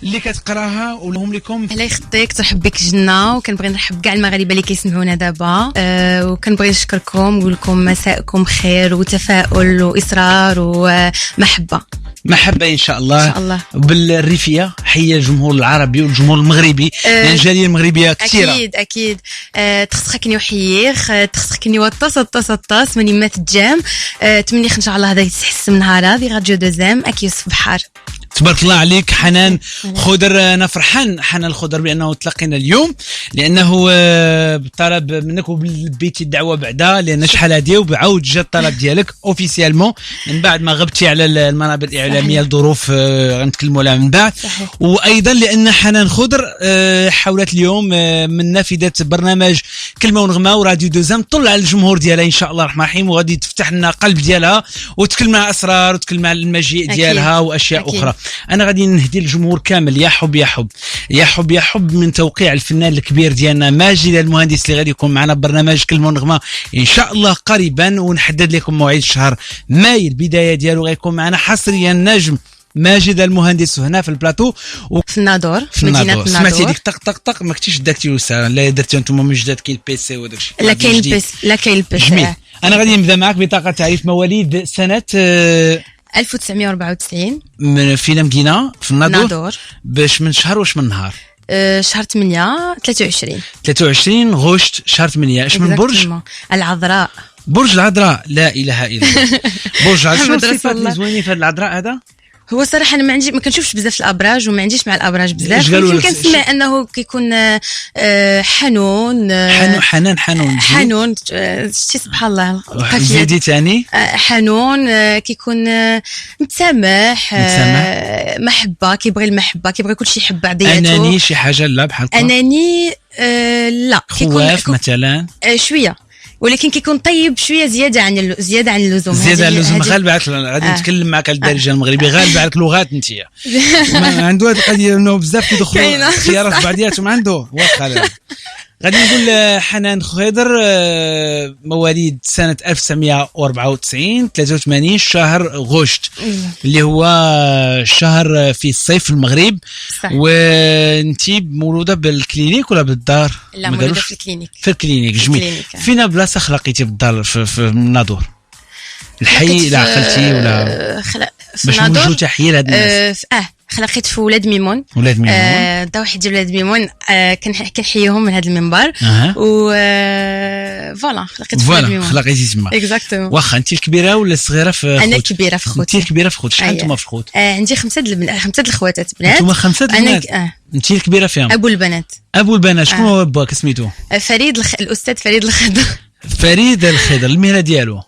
اللي كتقراها ولهم لكم. الله يخطيك، ترحب بك جنة، وكنبغي نرحب كاع المغاربه اللي كيسمعونا دابا، وكنبغي نشكركم ونقول لكم مساءكم خير وتفاؤل واصرار ومحبه. محبة إن شاء الله. إن شاء الله. بالريفية حية الجمهور العربي والجمهور المغربي، لأن الجالية المغربية كثيرة. أكيد تخصخكني وحييخ تخصخكني وطاس مني ما تجام تمنيخ إن شاء الله هذا يتحسن من نهار في راديو دوزام أكيوس بحار. تبارك الله عليك حنان خضر. أنا فرحان حنان الخضر بأنه تلقينا اليوم، لأنه طلب منك وبيتي الدعوة بعدا، لأن شحال هادي وبعاود جا الطلب ديالك اوفيسيالمون من بعد ما غبتي على المنابر الإعلامية لظروف غنتكلموا عليها من بعد. وأيضا لأن حنان خضر حاولت اليوم من نافذة برنامج كلمة ونغمة وراديو دوزام طلع على الجمهور ديالها إن شاء الله الرحمن الرحيم، وغادي تفتح لنا قلب ديالها وتكلم على أسرار وتكلم على المجيء ديالها وأشياء أخرى. أنا غادي نهدي الجمهور كامل يا حب يا حب يا حب يا حب من توقيع الفنان الكبير ديالنا ماجد المهندس اللي غادي يكون معنا برنامج كلمة ونغمة إن شاء الله قريبا، ونحدد لكم موعد شهر ماي البداية ديالو غيكون معنا حصريا نجم ماجد المهندس هنا في البلاطو في الناظور في مدينة الناظور. سمعتي ديك طق ما كنتيش داكتي وسا لا درتي انتم من جداد كاين البيسي وداك الشيء. لا كاين البيسي جميل. انا غادي نبدا معك بطاقة تعريف مواليد سنة 1994 من فينا مدينة في الناظور. باش من شهر واش من نهار؟ شهر 8 23 غشت شهر 8. اش من برج؟ العذراء. برج العذراء. لا اله الا الله. برج العذراء. شنو الصفات اللي زوينين في هذا العذراء هذا؟ هو صراحه انا ما كنشوفش بزاف الابراج وما عنديش مع الابراج بزاف، ولكن كنسمع انه كيكون حنون حنون شتي سبحان الله. زيدي ثاني حنون كيكون متسامح محبه، كيبغي المحبه، كيبغي كلشي يحب بعضياته. اناني شي حاجه لا بحال اناني لا خواف مثلا شويه، ولكن كيكون طيب شويه زياده عن اللزوم. غالبا غادي نتكلم معك على الدارجه المغربي، غالبا عليك لغات انتيا عنده هذه القضيه انه بزاف كيدخلوا خيارات بعضياتهم عنده واخا. غادي نقول حنان خضر مواليد سنة 1994 83 شهر غشت اللي هو شهر في الصيف في المغرب. وانتي مولودة بالكلينيك ولا بالدار؟ لا مولودة في الكلينيك. في الكلينيك. جميل. فينا بلاصة خلقيتي بالدار في الناظور؟ الحي اللي عقلتي ولا باش نوجهوا تحية لهاد الناس؟ خلقيت في ولاد ميمون. دا واحد ديال ولاد ميمون كنحييهم من هذا المنبر. و فوالا خلقيت في ولاد ميمون. خلقيتي تما اكزاكتومون. واخا انت الكبيره ولا الصغيره في خوت؟ انا الكبيره في خوت. انت الكبيره في خوت. شحال نتوما في خوت؟ عندي 5 الخواتات بنات. نتوما 5 البنات؟ انت الكبيره فيهم؟ ابو البنات. شكون هو باك سميتو؟ فريد الاستاذ فريد الخضر. فريد الخضر. المهنه ديالو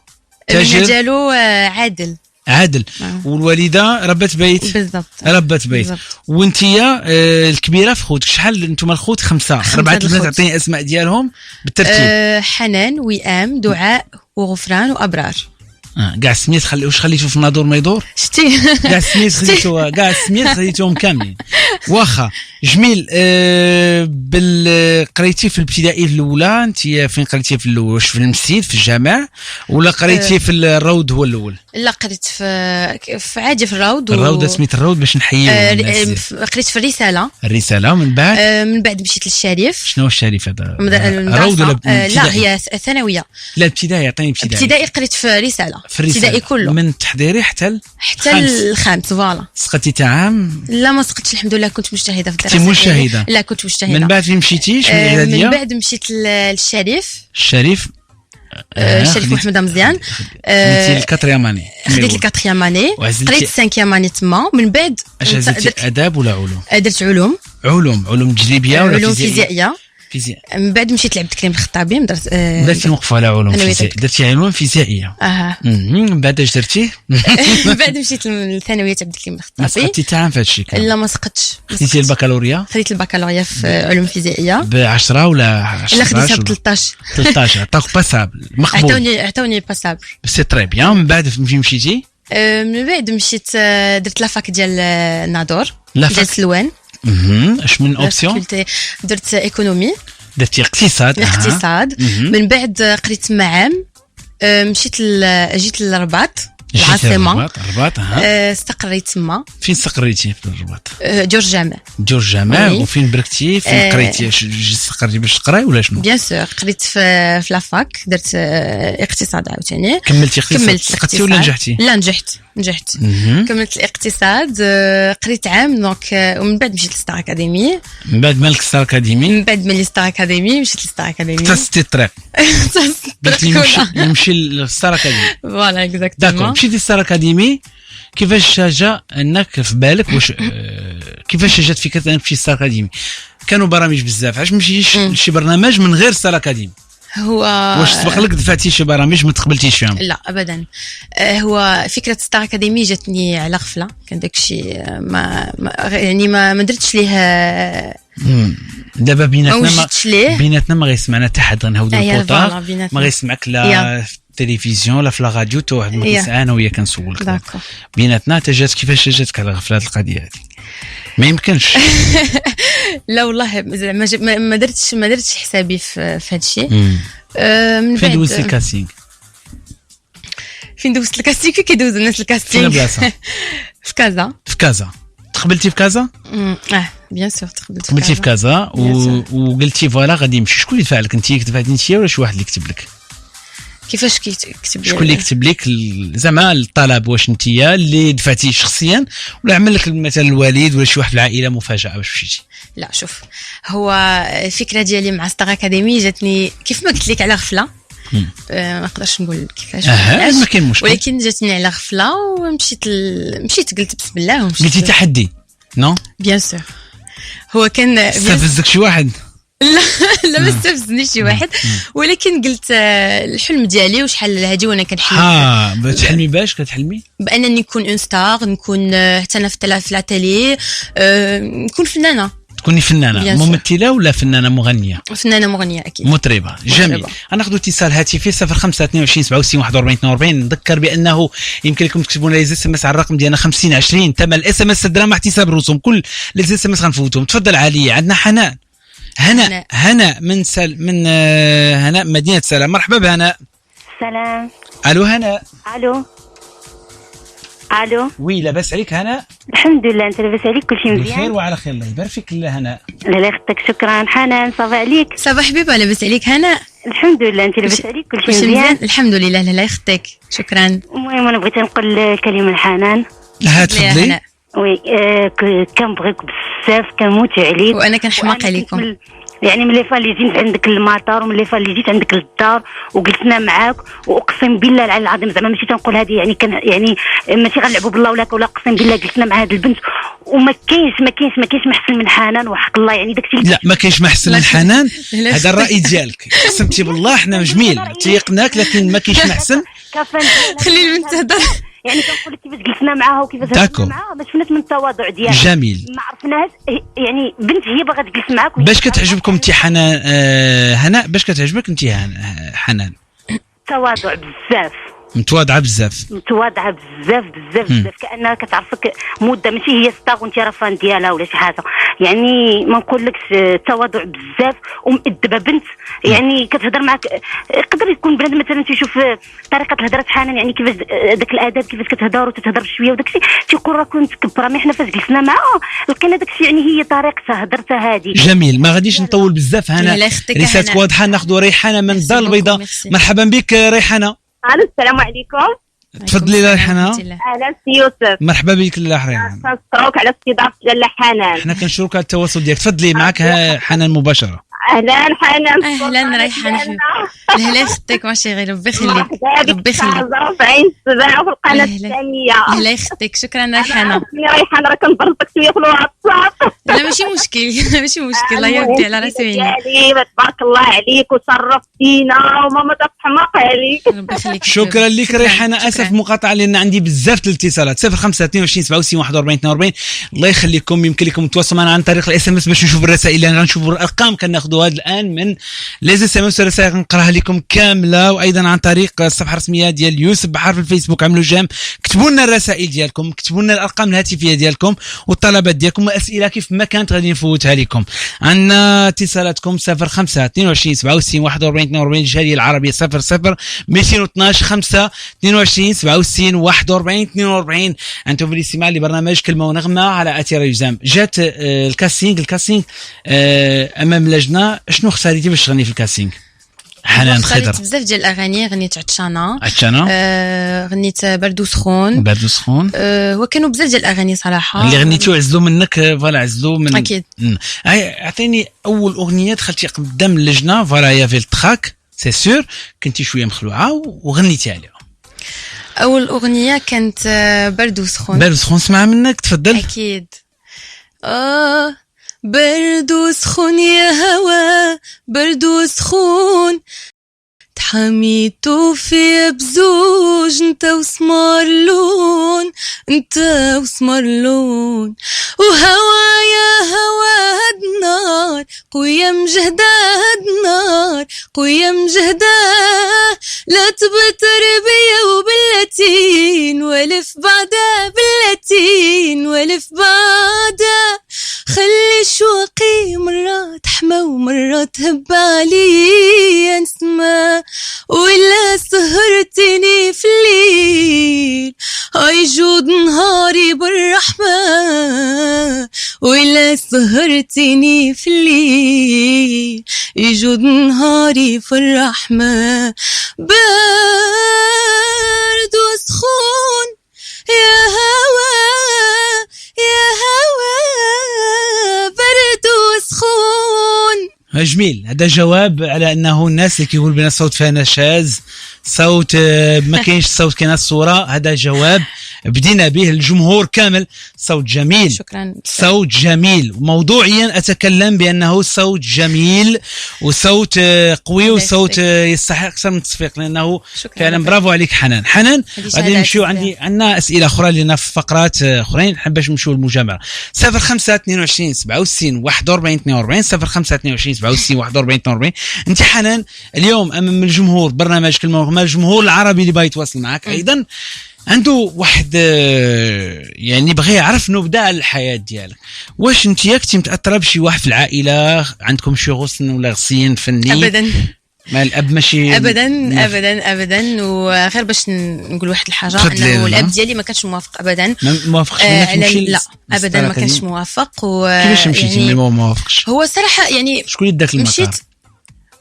عادل. والوالده ربت بيت. بالضبط. ربت بيت. وانتيا الكبيره في خوتك. شحال انتم الخوت؟ 5. 4 البنات. عطيني اسماء ديالهم بالترتيب. حنان، وئام، دعاء، وغفران، وابرار. كاع السميات واش خليتو في الناظور ما يدور؟ شتي كاع السميات خليتوهم كاملين. واخا جميل. قريتي في الابتدائي الاولى انت فين قريتي في الاول؟ واش في المسجد في الجامع ولا قريتي في الروض هو الاول؟ لا قريت في عادي في الروض. الروض سميت الروض باش نحييو الناس. قريت في الرساله ومن بعد مشيت للشريف. شنو هو الشريف هذا؟ الروض ولا لا هي ثانويه؟ لا ابتدائي. عطيني ابتدائي قريت في رساله. ابتدائي كله من التحضيري حتى الخامس. فوالا. سقطتي تاع عام؟ لا ما سقطتش الحمد لله، كنت مجتهده في الدراسه. كنت مجتهده؟ لا كنت مجتهده. من بعد فين مشيتيش؟ من الاعداديه؟ من بعد مشيت للشريف. الشريف محمد مزيان. خديتي الكاتريام اني؟ خديت الكاتريام اني. قريت السانكيام اني تما. من بعد درتي اداب ولا علوم؟ درت علوم تجريبيه ولا علوم فيزيائيه؟ من بعد مشيت لعبد الكريم الخطابي. درتي نوقفوا على علوم فيزيائيه. درتي علوم فيزيائيه. من بعد اش درتي؟ من بعد مشيت للثانويه عبد الكريم الخطابي. سقطتي تاع عام في هذا الشيء؟ لا ما سقطتش. خديتي البكالوريا؟ خديت البكالوريا في علوم فيزيائيه ب10 ولا 10؟ لا خديتها ب13. 13 عطاوك باسابل مقبول. عطاوني باسابل. سي تري بيان. من بعد فين مشيتي؟ من بعد مشيت درت لافاك ديال الناظور. ديال سلوان. اش من اوبسيون؟ درت ايكونومي. درتي اقتصاد. من بعد قريت تما عام. جيت للرباط. العاصمه الرباط. استقريت تما. فين استقريتي في الرباط؟ جور جامع. وفين بركتي فين قريتي؟ استقريتي باش تقراي ولا شنو؟ بيان سور قريت في لافاك، درت اقتصاد عاوتاني. كملتي اقتصاد؟ سقطتي ولا نجحتي؟ لا نجحت. كملت الاقتصاد، قريت عام دونك، ومن بعد مشيت للستار اكاديمي. من بعد مالك ستار اكاديمي مشيت للستار اكاديمي. اختصتي الطريق. قلت نمشي للستار اكاديمي. فوالا اكزاكتومون. داكور، مشيتي للستار اكاديمي. كيفاش جا انك في بالك واش كيفاش جات فكره انك تمشي للستار اكاديمي؟ كانوا برامج بزاف، علاش مشيتيش لشي برنامج من غير ستار اكاديمي؟ هو واش سبق لك دفعتي شي برامج ما تقبلتيش فيهم؟ لا ابدا. هو فكره ستار اكاديمي جاتني على غفله، كان داكشي ما درتش ليه. دابا بيناتنا ما غيسمعنا حتى حد، غنهودوا البوطار، ما غيسمعك لا في التلفزيون لا في لا راديو، حتى واحد ما كيسمع. انا وياك كنسولك بيناتنا كيفاش جاتك على غفله هذه القضيه هذه؟ ما يمكنش. لا والله ما درتش حسابي في هذا الشيء. فين دوزتي الكاستينغ؟ فين كيدوزوا الناس الكاستينغ؟ فين بلاصه؟ في كازا. تقبلتي في كازا؟ بيان سور تقبلتي في كازا وقلتي فوالا غادي نمشي. شكون اللي دفع لك؟ انت كتبعتي انت ولا شي واحد اللي كتب لك؟ كيفاش كيكتب؟ شكون اللي كتب لك زعما الطلب؟ واش انت اللي دفعتي شخصيا ولا عمل لك مثلا الوالد ولا شي واحد في العائله مفاجاه باش مشيتي؟ لا شوف، هو الفكره ديالي مع ستار اكاديمي جاتني كيف ما قلت لك على غفله. ما نقدرش نقول كيفاش ما كاين مشكل، ولكن جاتني على غفله ومشيت قلت بسم الله ومشيت. قلتي تحدي نو؟ بيان سور. هو كان استفزك شي واحد؟ لا ما استفزنيش شي واحد، ولكن قلت الحلم ديالي وشحال هادي وانا كنحلم. تحلمي باش كتحلمي بانني نكون اون ستار، نكون حتى انا في لاتيلي، نكون فنانه. تكوني فنانه ممثله ولا فنانه مغنيه؟ فنانه مغنيه اكيد. مطربه. جميل. غناخذوا اتصال هاتفي 0522 67 41 42. نذكر بانه يمكن لكم تكتبوا لي اس ام اس على الرقم ديالنا 5020. ثمن الاس ام اس الدراهم احتساب الرسوم. كل الاس ام اس غنفوتهم. تفضل علي. عندنا حنان. هناء من هناء مدينه سلام. مرحبا بهناء. سلام. الو هناء. الو وي لاباس عليك هناء؟ الحمد لله. انت لاباس عليك؟ كلشي مزيان؟ بخير وعلى خير. الله يبارك فيك هناء. الله يخطيك. شكرا. حنان صافا عليك؟ صافا حبيبه. لاباس عليك هناء؟ الحمد لله. انت لاباس عليك؟ كلشي مزيان؟ الحمد لله. الله يخطيك. شكرا. المهم انا بغيت نقول كلمه لحنان. تفضلي. وي كنبغيك بزاف، كنموت عليك وانا كنحماق عليكم. يعني ملي فاللي جيت عندك المطار وملي فاللي جيت عندك للدار وجلسنا معاك، واقسم بالله العلي العظيم زعما ماشي تنقول هذه يعني كان يعني ماشي غنلعبوا بالله ولا اقسم بالله جلسنا مع هذه البنت وما كاينش محسن من حنان وحق الله. يعني داكشي لا ما كاينش محسن من حنان. هذا الراي ديالك. قسمتي بالله حنا جميل تيقناك، لكن ما كاينش محسن. خلي البنت تهضر. يعني كنقول لك كيفاش جلسنا معاها وكيفاش هضرنا معاها ما شفناش من التواضع ديالها. جميل. ما عرفناهاش يعني بنت هي باغا تجلس معاك. باش كتعجبكم انت حنان؟ هناء باش كتعجبك انت حنان؟ تواضع بزاف. متواضعه بزاف كانها كتعرفك مده ماشي هي ستار وانت راه فان ديالها ولا شي حاجه. يعني ما نقولكش تواضع بزاف ومؤدبه بنت. يعني كتهضر معك يقدر يكون بنادم مثلا تيشوف طريقه الهضره حنان، يعني كيفاش داك الاداب كيفاش كتهضر وتتهضر بشويه وداكشي تيقول راه كنت كبره. مي حنا فاش جلسنا معاها لقينا داكشي يعني هي طريقتها هضرتها هذه. جميل. ما غاديش نطول بزاف. هنا رسالتك واضحه. ناخذوا ريحانه من الدار البيضاء. مرحبا بك ريحانه. السلام عليكم. تفضلي ريحانه. اهلا سي يوسف. مرحبا بك ريحانه. كنشكروك على استضافه لاله حنان. حنا كنشكروك على التواصل ديالك. تفضلي معك حنان مباشره. اهلا حنان. اهلا ريحانه. الله يخطيك. ماشي غير ربي يخليك. ربي يخليك. في عين السبع وفي القناه الثانيه. الله يخطيك. شكرا ريحانه. ريحانه راه كنبرزك شويه في الواتساب. لا ماشي مشكل. الله يردي على راسي. تبارك الله عليك وشرفتينا وماما تفحمق عليك. ربي يخليك. شكرا لك ريحانه. اسف مقاطعه لان عندي بزاف الاتصالات. 0522 67 41 42. الله يخليكم. يمكن لكم تواصلوا معنا عن طريق الاس ام اس باش نشوفوا الرسائل اللي غنشوفوا الارقام كناخذوا هذا الان من لي اس ام اس. الرسائل غنقراها لكم كامله، وايضا عن طريق الصفحه الرسميه ديال يوسف بحار في الفيسبوك. عملوا جام، كتبوا لنا الرسائل ديالكم، كتبوا لنا الارقام الهاتفيه ديالكم والطلبات ديالكم والاسئله كيف ما كانت غادي غادي نفوتها لكم. عندنا اتصالاتكم 05 22 67 41 42 الجاليه العربيه 00 212 5 22 67 41 42. انتم في الاستماع لبرنامج كلمه ونغمه على اثير يوزام. جات الكاسينغ امام اللجنه، شنو اختاريتي باش تغني في الكاسينغ؟ حنان خضر بزاف ديال الاغاني، غنيت عطشانه، غنيت برد وسخون وكانوا بزاف ديال الاغاني صراحه اللي غنيتو عزلوا منك. فوالا عزلوا من اكيد. اعطيني اول اغنيه دخلتي قدام اللجنه، فوالا يا في التراك سي سور كنتي شويه مخلوعه وغنيتي عليها. اول اغنيه كانت برد وسخون. اسمع منك، تفضل. اكيد. برد وسخون يا هوا، برد وسخون تحميتو في بزوج، انت وسمرلون، انت وسمرلون، وهوا يا هوا هاد نار قوية مجهدة، هاد نار قوية مجهدة، لا تبتر بيا وباللاتين والف بعدا، باللاتين والف بعدا، خلي شوقي مرات حمى ومرات هب علي نسمة، ولا سهرتني في الليل هيجود نهاري بالرحمة، ولا سهرتني في الليل يجود نهاري في الرحمة. برد وسخون يا هوا، يا هوا برد وسخون. جميل. هذا جواب على انه الناس اللي كيقول بنا الصوت فيها نشاز، صوت ما كاينش صوت كاين الصوره. هذا جواب بدينا به الجمهور كامل. صوت جميل. شكرا. صوت جميل، وموضوعيا اتكلم بانه صوت جميل وصوت قوي وصوت يستحق اكثر من التصفيق، لانه فعلا برافو عليك حنان. حنان غادي نمشيو، عندنا اسئله اخرى لنا في فقرات اخرين، نحب باش نمشيو للمجامله. 05 22 67 41 42 05 22 67 41 42. انت حنان اليوم امام الجمهور برنامج كلمه ونغمه، الجمهور العربي اللي باغي يتواصل معك ايضا عنده واحد يعني بغى يعرف نبدا الحياه ديالك. واش انت كنتي متاثره بشي واحد في العائله، عندكم شي غصن ولا غصين فني؟ ابدا. ما الاب ماشي ابدا ابدا ابدا. وغير باش نقول واحد الحاجه، انه الاب ديالي ما كانش موافق ابدا. ما موافقش لا ابدا ما كانش موافق. كيفاش مشيتي يعني ما موافقش؟ هو صراحه يعني شكون اللي داك المطار؟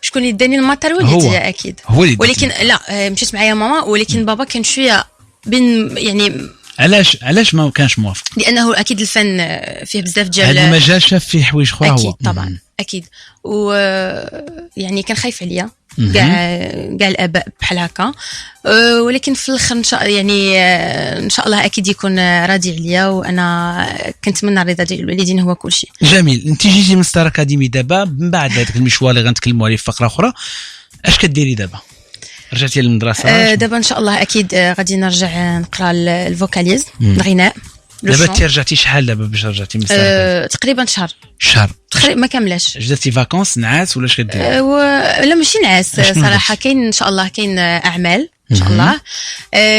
شكون اللي داني المطار؟ والدي اكيد هو اللي ولكن لا مشيت معايا ماما، ولكن بابا كان شويه بين يعني. علاش ما كانش موافق؟ لانه اكيد الفن فيه بزاف ديال هذا المجال شاف فيه حوايج اخرى. اكيد طبعا اكيد. و يعني كان خايف عليا كاع الاباء بحال هكا، ولكن في الاخر يعني ان شاء الله اكيد يكون راضي عليا، وانا كنتمنى الرضا ديال الوالدين هو كل شيء. جميل. انت جيتي من ستار اكاديمي دابا من بعد هذاك المشوار اللي غنتكلموا عليه في فقره اخرى، اش كديري دابا؟ رجعتي للمدرسه؟ دابا ان شاء الله اكيد غادي نرجع نقرا الفوكاليز، الغناء. دابا انت رجعتي شحال دابا باش رجعتي من ستار؟ تقريبا شهر تقريبا ما كاملاش. درتي فاكونس نعاس ولا اش كديري؟ لا ماشي نعاس صراحه. كاين ان شاء الله كاين اعمال ان شاء الله.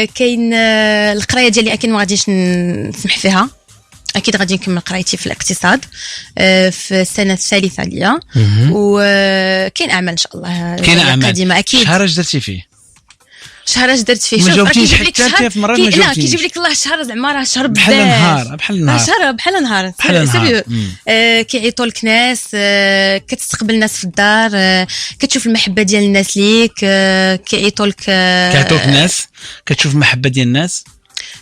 كاين القرايه ديالي اكيد ما غاديش نسمح فيها، اكيد غادي نكمل قرايتي في الاقتصاد في السنه الثالثه ليا. وكاين اعمال ان شاء الله قادمه اكيد. شهر درتي فيه؟ شهر اش درت فيه؟ ما جاوبتيش حتى في مرات ما جاوبتيش. لا كيجيب لك الله شهر زعما راه شهر بزاف، بحال النهار شهر بحال نهار. كيعيطوا لك ناس، كتستقبل ناس في الدار، كتشوف المحبه ديال الناس ليك، كيعيطوا لك ناس، كتشوف المحبه ديال الناس،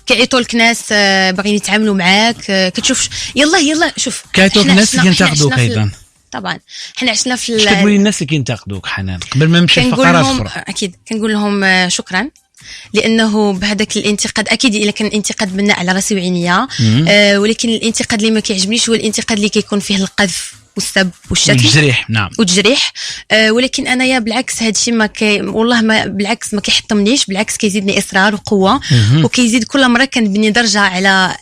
كيعيطوا لك ناس باغيين يتعاملوا معاك، كتشوف يلا شوف كيعيطوا لك ناس اللي كينتقدوك ايضا. طبعا حنا عشنا في اش كتقولي للناس اللي كينتقدوك حنان قبل ما نمشي لفقرات اخرى؟ اكيد كنقول لهم شكرا، لانه بهذاك الانتقاد اكيد الا كان انتقاد بناء على راسي وعينيا، ولكن الانتقاد اللي ما كيعجبنيش هو الانتقاد اللي كيكون فيه القذف والسب والشتم والجريح. نعم. والتجريح. ولكن انايا بالعكس هادشي ما والله ما بالعكس ما كيحطمنيش، بالعكس كيزيدني اصرار وقوه، وكيزيد كل مره كنبني درجه على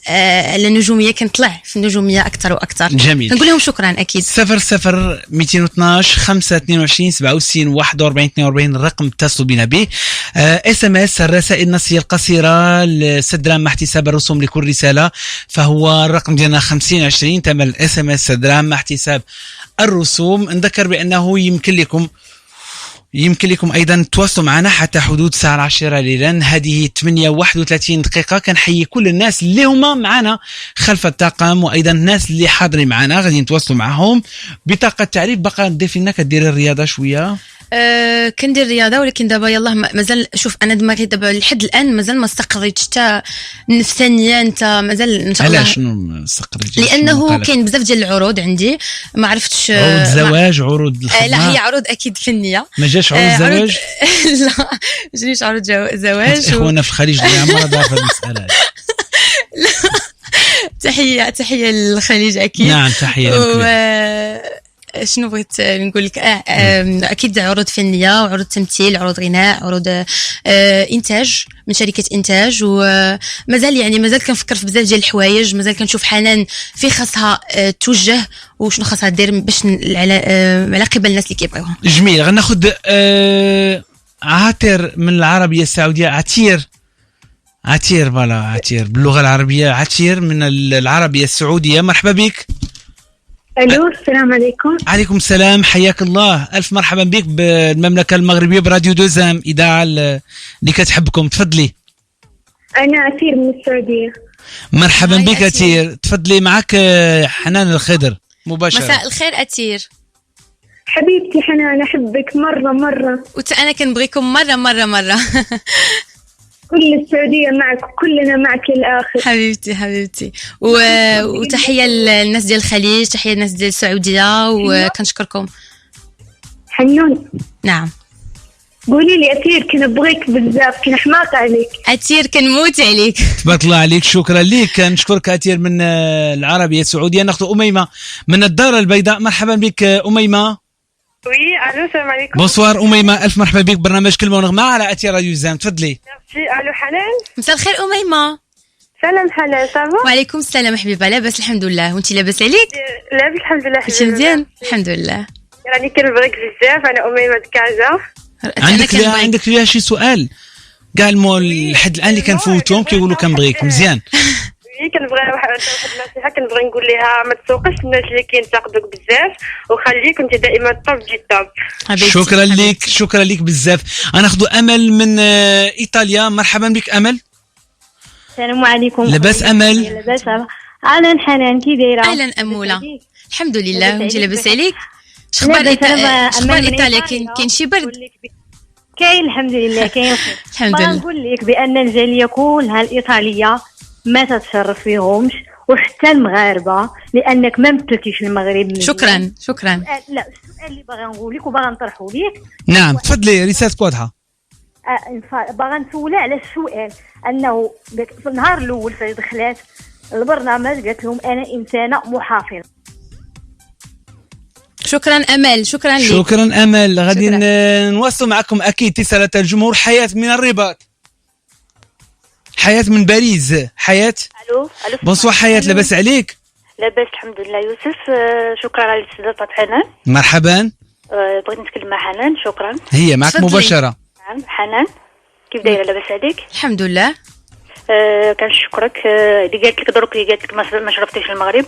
النجوميه، كنطلع في النجوميه اكثر واكثر. جميل. نقول لهم شكرا اكيد. 00 212 522 67 41 42 الرقم اتصلوا بنا به. اس ام اس الرسائل النصيه القصيره ل6 مع احتساب الرسوم لكل رساله، فهو الرقم ديالنا 5020 ثمن الاس ام اس 6 مع احتساب الرسوم. نذكر بانه يمكن لكم ايضا تواصلوا معنا حتى حدود الساعه 10 ليلا. هذه 8:31 دقيقه. كنحيي كل الناس اللي هما معنا خلف الطاقم، وايضا الناس اللي حاضرين معنا غادي نتواصلوا معهم. بطاقه تعريف باقا ضيف لنا كديري الرياضه شويه؟ كندير رياضه، ولكن دابا يلاه مازال. شوف انا دماغي دابا لحد الان مازال ما استقريتش حتى نفسانيا. انت مازال ان شاء الله. علاش شنو استقريتي؟ لانه كاين بزاف ديال العروض عندي ما عرفتش. عروض زواج، عروض الخدمه؟ لا هي عروض اكيد فنيه. ما جاش عروض زواج؟ لا ما جانيش عروض زواج. اخونا في الخليج اللي عمرها دار في المساله. تحيه للخليج اكيد. نعم تحيه. شنو بغيت نقول لك؟ اكيد عروض فنيه، عروض تمثيل، عروض غناء، عروض انتاج من شركه انتاج. ومازال يعني مازال كنفكر في بزاف ديال الحوايج. مازال كنشوف حنان في خاصها توجه وشنو خاصها دير باش على قبل الناس اللي كيبغيوها. جميل. غناخذ عاتر من العربيه السعوديه. عتير فوالا، عتير باللغه العربيه. عتير من العربيه السعوديه. مرحبا بك. الو السلام عليكم. عليكم السلام، حياك الله. الف مرحبا بك بالمملكه المغربيه براديو دوزام، اذاعه اللي كتحبكم. تفضلي. انا عتير من السعوديه. مرحبا بك عتير. تفضلي. معك حنان الخضر مباشره. مساء الخير عتير. حبيبتي حنان احبك مره. انا كنبغيكم مره. كل السعوديه معك، كلنا معك للاخر. حبيبتي. وتحيه للناس ديال الخليج، تحيه للناس ديال السعوديه، وكنشكركم. حنون. نعم. قولي لي عتير، كنبغيك بزاف، كنحماق عليك. عتير كنموت عليك. تبارك الله عليك. شكرا لك. نشكرك عتير من العربيه السعوديه. ناخذ اميمه من الدار البيضاء. مرحبا بك اميمه. وي الو السلام عليكم. بونسوار اميمه، الف مرحبا بك برنامج كلمه ونغمه على اتي راديو زام. تفضلي. الو حنان. مساء الخير اميمه. سلام حنان، صافا؟ وعليكم السلام حبيبه. لاباس الحمد لله، وانت لاباس عليك؟ لاباس الحمد لله. كلشي مزيان الحمد لله. راني كنبغيك بزاف. انا اميمه دكازا. عندك فيها شي سؤال؟ كاع المول لحد الان اللي كنفوتهم كيقولوا كنبغيك. مزيان. كنبغي واحد النصيحه، كنبغي نقول لها ما تسوقش الناس اللي كينتقدوك بزاف، وخليك انت دائما توب جي توب. شكرا لك بزاف. غناخذ امل من ايطاليا. مرحبا بك امل. السلام عليكم. لاباس امل؟ لاباس. اهلا حنان، كي دايره؟ اهلا اموله. الحمد لله. وانت لاباس عليك؟ اخبار ايطاليا؟ كاين شي برد؟ كاين الحمد لله، كاين خير. الحمد لله. نقول لك بان الجاليه كلها الايطاليه ما تتشرف فيهمش، وحتى المغاربه، لانك ما مثلتيش المغرب مزيان. شكرا. لا السؤال اللي باغا نقول لك وباغا نطرحه لك. نعم تفضلي. رسالتك واضحه. باغا نسولها على السؤال انه في النهار الاول فاش دخلات البرنامج قالت لهم انا انسانه محافظه. شكرا امل. شكرا لك. شكرا امل. غادي نواصلوا معكم اكيد اتصالات الجمهور. حياه من الرباط. حياه من باريس. حياه. الو بونسوار حياه. لاباس عليك؟ لاباس الحمد لله. يوسف شكرا على الاستضافه حنان. مرحبا. بغيت نتكلم مع حنان. شكرا. هي معك مباشره. نعم حنان، كيف دايره؟ لاباس عليك؟ الحمد لله. كنشكرك. اللي قالت لك دروك، اللي قالت لك ما شرفتيش المغرب،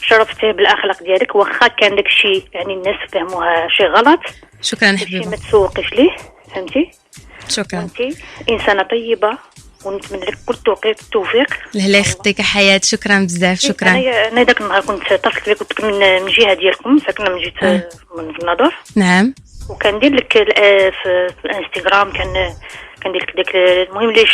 شرفتيه بالاخلاق ديالك، واخا كان داك الشيء يعني الناس فهموها شيء غلط. شكرا حبيبي. ما تسوقيش ليه، فهمتي؟ شكرا. انت انسانه طيبه، ونتمنى لك كل التوفيق. الله يخطيك حياة. شكرا بزاف. شكرا. انا داك النهار كنت اتصلت بك، كنت من الجهه ديالكم، ساكنه من جهه من النظر. نعم. وكندير لك في الانستغرام، كندير لك داك المهم لي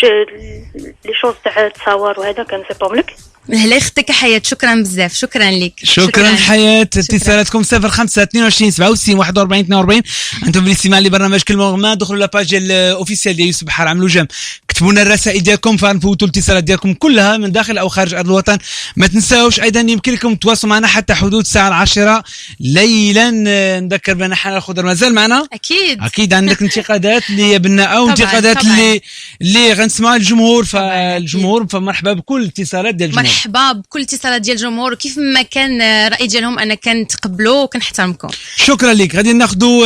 شوز تاع التصاور وهذا كنصيفطهم لك. هلا يختك حياة، شكرا بزاف، شكرا لك. شكرا حياة. اتصالاتكم 05 22 67 41 42. انتم بالاستماع لبرنامج كلمة وغنى. دخلوا لاباج الاوفيسيال ديال يوسف بحار، عملوا جيم، كتبوا لنا الرسائل ديالكم فنفوتوا الاتصالات ديالكم كلها من داخل او خارج ارض الوطن. ما تنساوش ايضا يمكن لكم تواصلوا معنا حتى حدود الساعه 10 ليلا. نذكر بان حنان الخضر مازال معنا. اكيد عندك انتقادات اللي بناءه وانتقادات اللي غنسمعها الجمهور، فالجمهور فمرحبا بكل اتصالات ديال الجمهور. مرحبا بكل اتصالات ديال الجمهور، وكيف ما كان الراي ديالهم انا كنتقبلوا وكنحترمكم. شكرا لك. غادي ناخذوا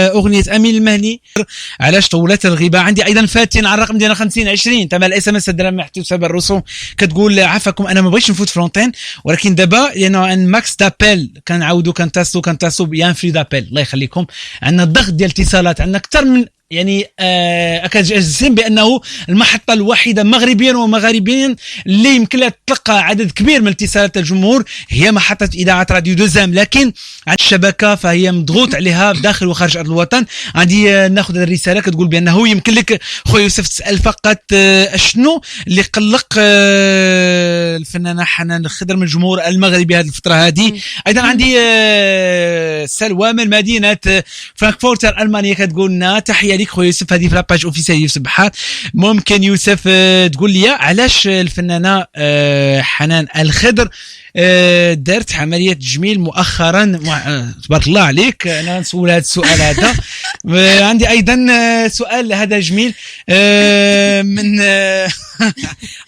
اغنيه امين المهني علاش طولت الغيبه. عندي ايضا فاتن على الرقم ديالنا 50 20 تمام الاس ام اس الدرهم محتسب الرسوم، كتقول عفاكم انا ما بغيتش نفوت فرونتين، ولكن دابا لانه ان ماكس دابيل كنعاودوا كنتصلوا بيان فري دابيل. الله يخليكم، عندنا الضغط ديال الاتصالات، عندنا اكثر من يعني أكاد بأنه المحطة الوحيدة مغربيا ومغاربيا اللي يمكن لها تلقى عدد كبير من اتصالات الجمهور هي محطة إذاعة راديو دوزام، لكن عند الشبكة فهي مضغوط عليها داخل وخارج أرض الوطن. عندي ناخذ الرسالة كتقول بأنه يمكن لك خويا يوسف تسأل فقط شنو اللي قلق الفنانة حنان الخضر من الجمهور المغربي هذه الفترة هذه. أيضا عندي سلوى من مدينة فرانكفورتر ألمانيا كتقول لنا تحية ليك خويا يوسف، هذه في لاباج اوفيسيال يوسف بحار. ممكن يوسف تقول لي علاش الفنانه حنان الخضر دارت عمليه تجميل مؤخرا؟ تبارك الله عليك، انا نسول هذا السؤال هذا. عندي ايضا سؤال هذا جميل من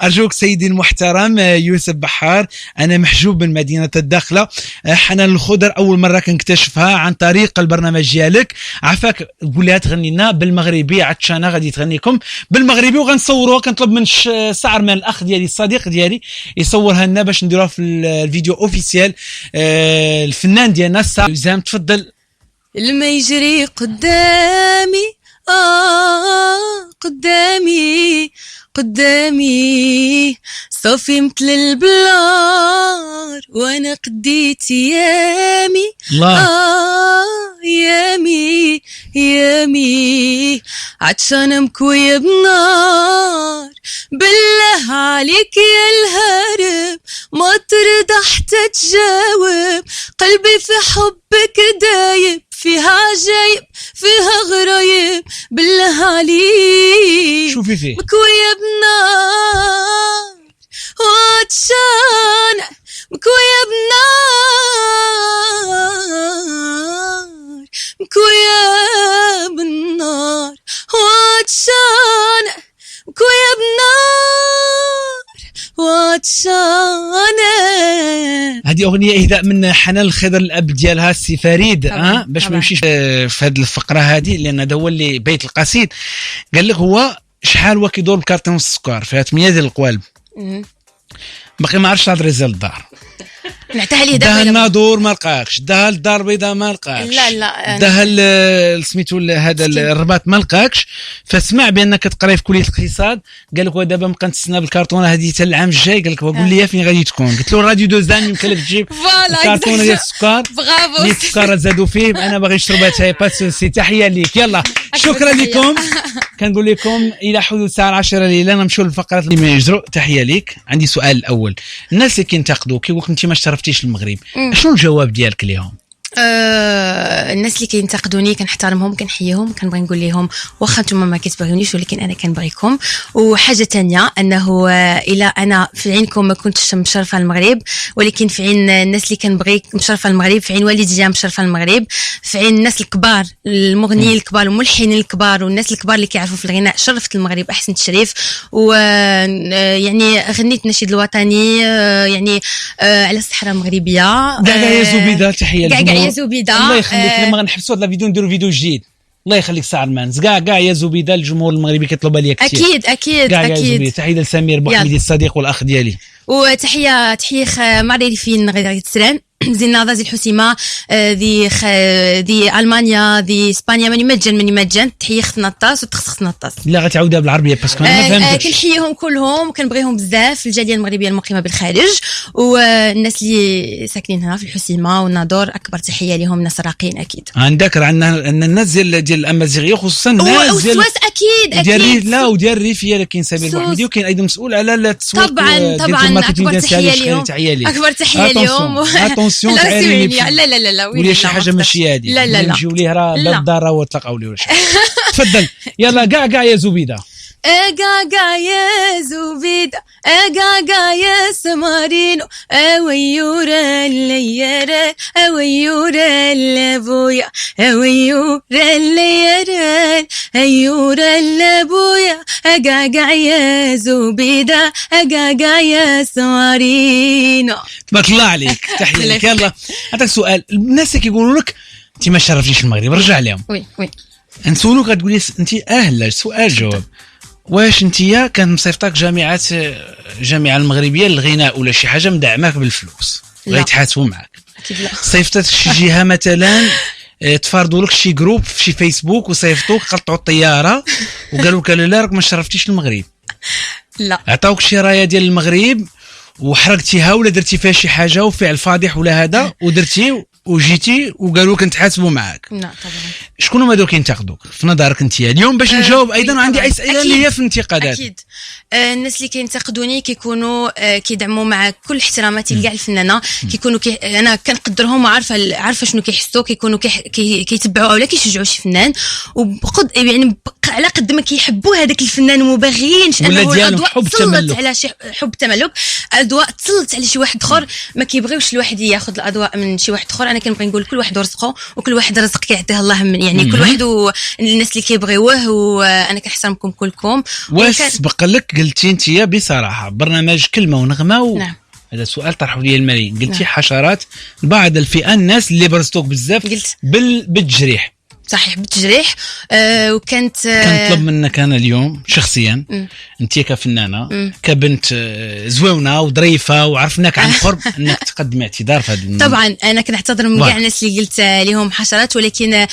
ارجوك سيدي المحترم يوسف بحار، انا محجوب من مدينه الداخله. حنان الخضر اول مره كنكتشفها عن طريق البرنامج ديالك، عفاك قول لها تغني لنا بالمغربي، عطشانه غادي تغنيكم بالمغربي وغنصوروها. كنطلب من سعر من الاخ ديالي الصديق ديالي يصورها لنا باش نديروها في الفيديو اوفيسيال. الفنان ديالنا زام تفضل. لما يجري قدامي قدامي صافي مثل البلار، وانا قديت يامي يامي عطشانة مكوية بنار. بالله عليك يا الهرب ما ترضى حتى تجاوب، قلبي في حبك دايب، فيها عجايب فيها غرايب. بالله عليك شوفي فيه مكوية بنار وعطشانة مكوية بنار، مكوية بالنار وعطشانة مكوية بنار وعطشانة. هذه أغنية إهداء من حنان الخضر الأب ديالها السي فريد. باش ما نمشيش في هذه الفقرة هذه، لأن هذا هو اللي بيت القصيد قال لك هو شحال هو كيدور بكارتون السكر فيها 8 ديال القوالب، باقي ما عرفتش هاد ريزال الدار. نعتها ليه دابا الناظور ما لقاكش، داها الدار البيضاء ما لقاكش، لا داها سميتو هذا الرباط ما لقاكش. فسمع بانك تقراي في كليه الاقتصاد، قال لك دابا نبقى نتسنى بالكرتونه هذه حتى العام الجاي. قال لك قول لي فين غادي تكون؟ قلت له راديو دوزان يمكن لك تجيب الكرتونه ديال السكر، برافو اللي السكر زادوا فيه. انا باغي نشربها حتى با سوسي. تحيه ليك. يلا شكرا لكم. كنقول لكم الى حدود الساعه 10 ليلا نمشيو للفقرات اللي ما يجروا. تحيه ليك. عندي سؤال الاول، الناس اللي كينتقدوك كيقولوا انت ما شرفتيش المغرب، شنو الجواب ديالك ليهم؟ الناس اللي كينتقدوني كنحترمهم كنحييهم، كنبغي نقول لهم واخا نتوما ما كتبغيونيش ولكن انا كنبغيكم. وحاجه تانية انه الى انا في عينكم ما كنتش مشرفه المغرب، ولكن في عين الناس اللي كنبغي مشرفه المغرب، في عين والديا مشرفه المغرب، في عين الناس الكبار المغنيين الكبار والملحنين الكبار والناس الكبار اللي كيعرفوا في الغناء، شرفت المغرب احسن تشريف. ويعني غنيت النشيد الوطني يعني على الصحراء المغربيه. كاع يا زبيده تحيه لكم. يا زبيده الله يخليك. لما غنحبسوا هذا الفيديو نديروا فيديو جديد. الله يخليك سعر مانز كاع يا زبيده الجمهور المغربي كيطلبها ليا كثير. اكيد تحيه لسمير بوحميدي الصديق والاخ ديالي. وتحيه معرفي فين غادي تسران زيناضة زي الحسيمة دي ألمانيا دي إسبانيا ماني مجان تحيي خصنا الطاس وتخصنا الطاس. لا غتعاودها بالعربية باسكو أنا ما فهمتش. كنحييهم كلهم وكنبغيهم بزاف، الجالية المغربية المقيمة بالخارج والناس اللي ساكنين هنا في الحسيمة والناظور أكبر تحية لهم، الناس راقين أكيد. نذكر أن الناس ديال الأمازيغية خصوصا الناس ديال أكيد ديال لا وديال الريفية اللي كاين سمير بوحميدي وكاين أيضا مسؤول على التسويق طبعا ماركتينغ أكبر ديال تحية سالي اليوم. تحية ليه. أكبر تحية اليوم. اتونسيون لا تعالي سمعني. لي لا لا لا لا ولا شي حاجه ماشي هادي. لا لا لا. نمشيو ليه راه لا. باب الدار راه تلقاو ليه ولا شي. تفضل يلا كاع يا زبيده. اقاقا يا زبيدة اقاقا يا سمارينو اويورا الليرة اويورا اللابويا اويورا الليرة ايورا اللابويا اقاقا يا زبيدة اقاقا يا سمارينو. تبارك الله عليك تحيه لك. يلا عندك سؤال. الناس كيقولوا لك انت ما شرفتيش المغرب رجع لهم. وي نسولوك غتقولي انت اهل سؤال جواب. واش انتيا كانت مصيفطاك جامعه المغربيه للغناء ولا شي حاجه مدعماك بالفلوس غيتحاسبوا معاك؟ اكيد لا. صيفطتك شي جهه مثلا تفرضوا لك شي جروب في شي فيسبوك وصيفطوك قطعوا الطياره وقالوا لك لا راك ما شرفتيش المغرب؟ لا عطاوك شي رايه ديال المغرب وحرقتيها ولا درتي فيها شي حاجه وفعل فاضح ولا هذا ودرتي وجيتي وقالوا لك نتحاسبوا معاك؟ لا طبعا. شكون هما دوك ينتقدوك في نظرك انت اليوم باش نجاوب ايضا؟ وعندي اسئله اللي هي في الانتقادات. اكيد الناس اللي كينتقدوني كيكونوا كيدعموا مع كل احتراماتي لكاع الفنانه كيكونوا انا كنقدرهم وعارفه شنو كيحسوا كيكونوا كيتبعوا ولا كيشجعوا شي فنان يعني على قد ما كيحبوا هذاك الفنان وما باغيينش انه الاضواء تسلط على شي حب تملك الاضواء تسلط على شي واحد اخر ما كيبغيوش الواحد ياخذ الاضواء من شي واحد اخر. انا كنبغي نقول كل واحد ورزقه وكل واحد رزق كيعطيه الله من يعني كل واحد الناس اللي كيبغيوه وانا كنحترمكم كلكم. واش سبق لك قلتي انت بصراحه برنامج كلمه ونغمه نعم. هذا سؤال طرحه لي الملايين قلتي نعم. حشرات بعض الفئه الناس اللي برزتوك بزاف قلت بالتجريح صحيح بالتجريح. وكانت كنطلب منك انا اليوم شخصيا انت كفنانه كبنت زويونه وظريفه وعرفناك عن قرب انك تقدمي اعتذار في هذا طبعا انا كنعتذر من كاع الناس اللي قلت لهم حشرات ولكن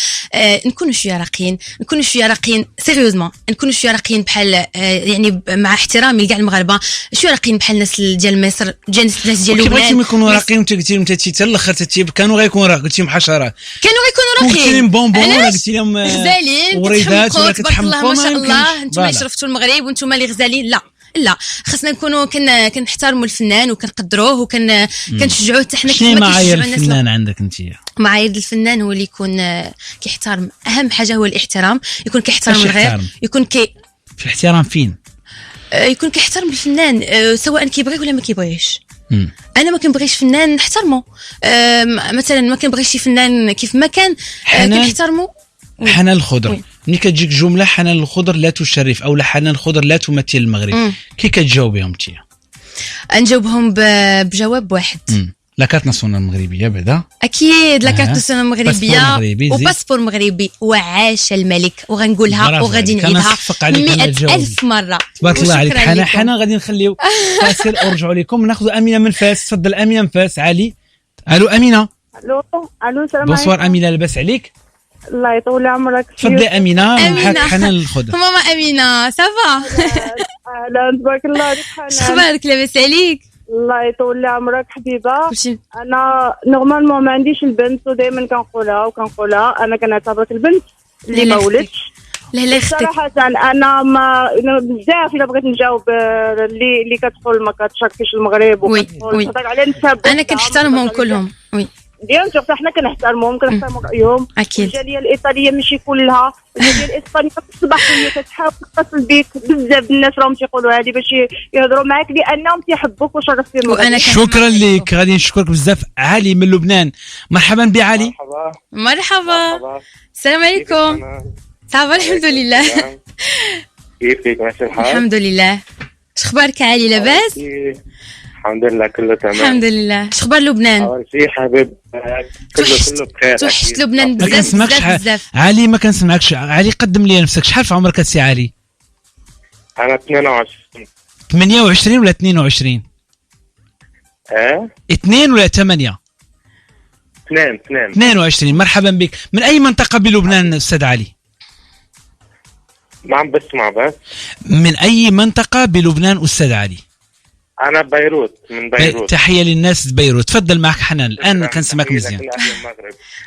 نكونوا شويه راقيين سيريوزمون نكونوا شويه راقيين بحال يعني مع احترامي لكاع المغاربه شويه راقيين بحال الناس ديال مصر الناس ديال لبنان. كيف يكونوا راقيين وانت قلتي لهم حتى الاخر كانوا غيكونوا قلتي لهم حشرات كانوا غيكونوا راقيين قلتي لهم بونبون قلتي لهم غزالين وريدات ولا تبارك الله ما شاء الله انتم فوالا. شرفتوا المغرب وانتم اللي غزالين. لا خصنا نكونوا كنحترموا الفنان وكنقدروه كنشجعوه حتى حنا. شنو معايير الفنان عندك انت؟ معايير الفنان هو اللي يكون كيحترم. اهم حاجه هو الاحترام يكون كيحترم الغير يكون في الاحترام فين يكون كيحترم الفنان سواء كيبغيه ولا ما كيبغيش. انا ما كنبغيش فنان نحترمه مثلا ما كنبغيش شي فنان كيف ما كان كنحترمه. حنان الخضر ملي كتجيك جمله حنان الخضر لا تشرف او حنان الخضر لا تمثل المغرب كي كتجاوبيهم انت؟ نجاوبهم بجواب واحد. لا كارت ناسيونال المغربيه بعدا اكيد لا كارت ناسيونال المغربيه وباسبور مغربي وعاش الملك وغنقولها وغادي نعيدها 100,000 مره. تبارك الله عليك حنا غادي نخليو فاصل ونرجعوا لكم ناخذ امينه من فاس. تفضل امينه من فاس. علي الو امينه. الو السلام عليكم. بونسوار امينه لاباس عليك؟ الله يطول عمرك. تفضلي امينه معك حنان الخضر. ماما امينه صافا اهلا تبارك الله عليك حنان. شخبارك لاباس عليك؟ الله يطول عمرك حبيبه. انا نورمالمون ما عنديش البنت ودائما كنقولها انا كنعتبرك البنت اللي ما ولدتش. لا اختك صراحه انا ما بزاف الا بغيت نجاوب اللي كتقول ما كتشاركيش المغرب وكتهضر على النسب انا كنحترمهم كلهم. وي بيان سور حنا كنحترموا رايهم. اكيد الجاليه الايطاليه ماشي كلها الجاليه الاسبانيه كتصبح هي كتحاول تتصل بك بزاف الناس راهم تيقولوا هذه باش يهضروا معاك لانهم تيحبوك وشرفتي المغرب. شكرا لك غادي نشكرك بزاف. علي من لبنان مرحبا بعلي. مرحبا السلام عليكم. صافا الحمد لله. كيفك ماشي الحال؟ الحمد لله. شخبارك علي لاباس؟ الحمد لله كله تمام الحمد لله. شخبار لبنان؟ اول شيء حبيب كله بخير. توحشت لبنان بزاف. علي ما كنسمعكش. علي قدم لي نفسك. شحال في عمرك السي علي؟ انا 22. 28 ولا 22؟ 2 ولا 8؟ 22. مرحبا بك. من اي منطقه بلبنان استاذ علي؟ ما عم بسمع بس. من اي منطقه بلبنان استاذ علي؟ انا بيروت، من بيروت. تحيه للناس بيروت. تفضل معك حنان الان كنسمعك مزيان.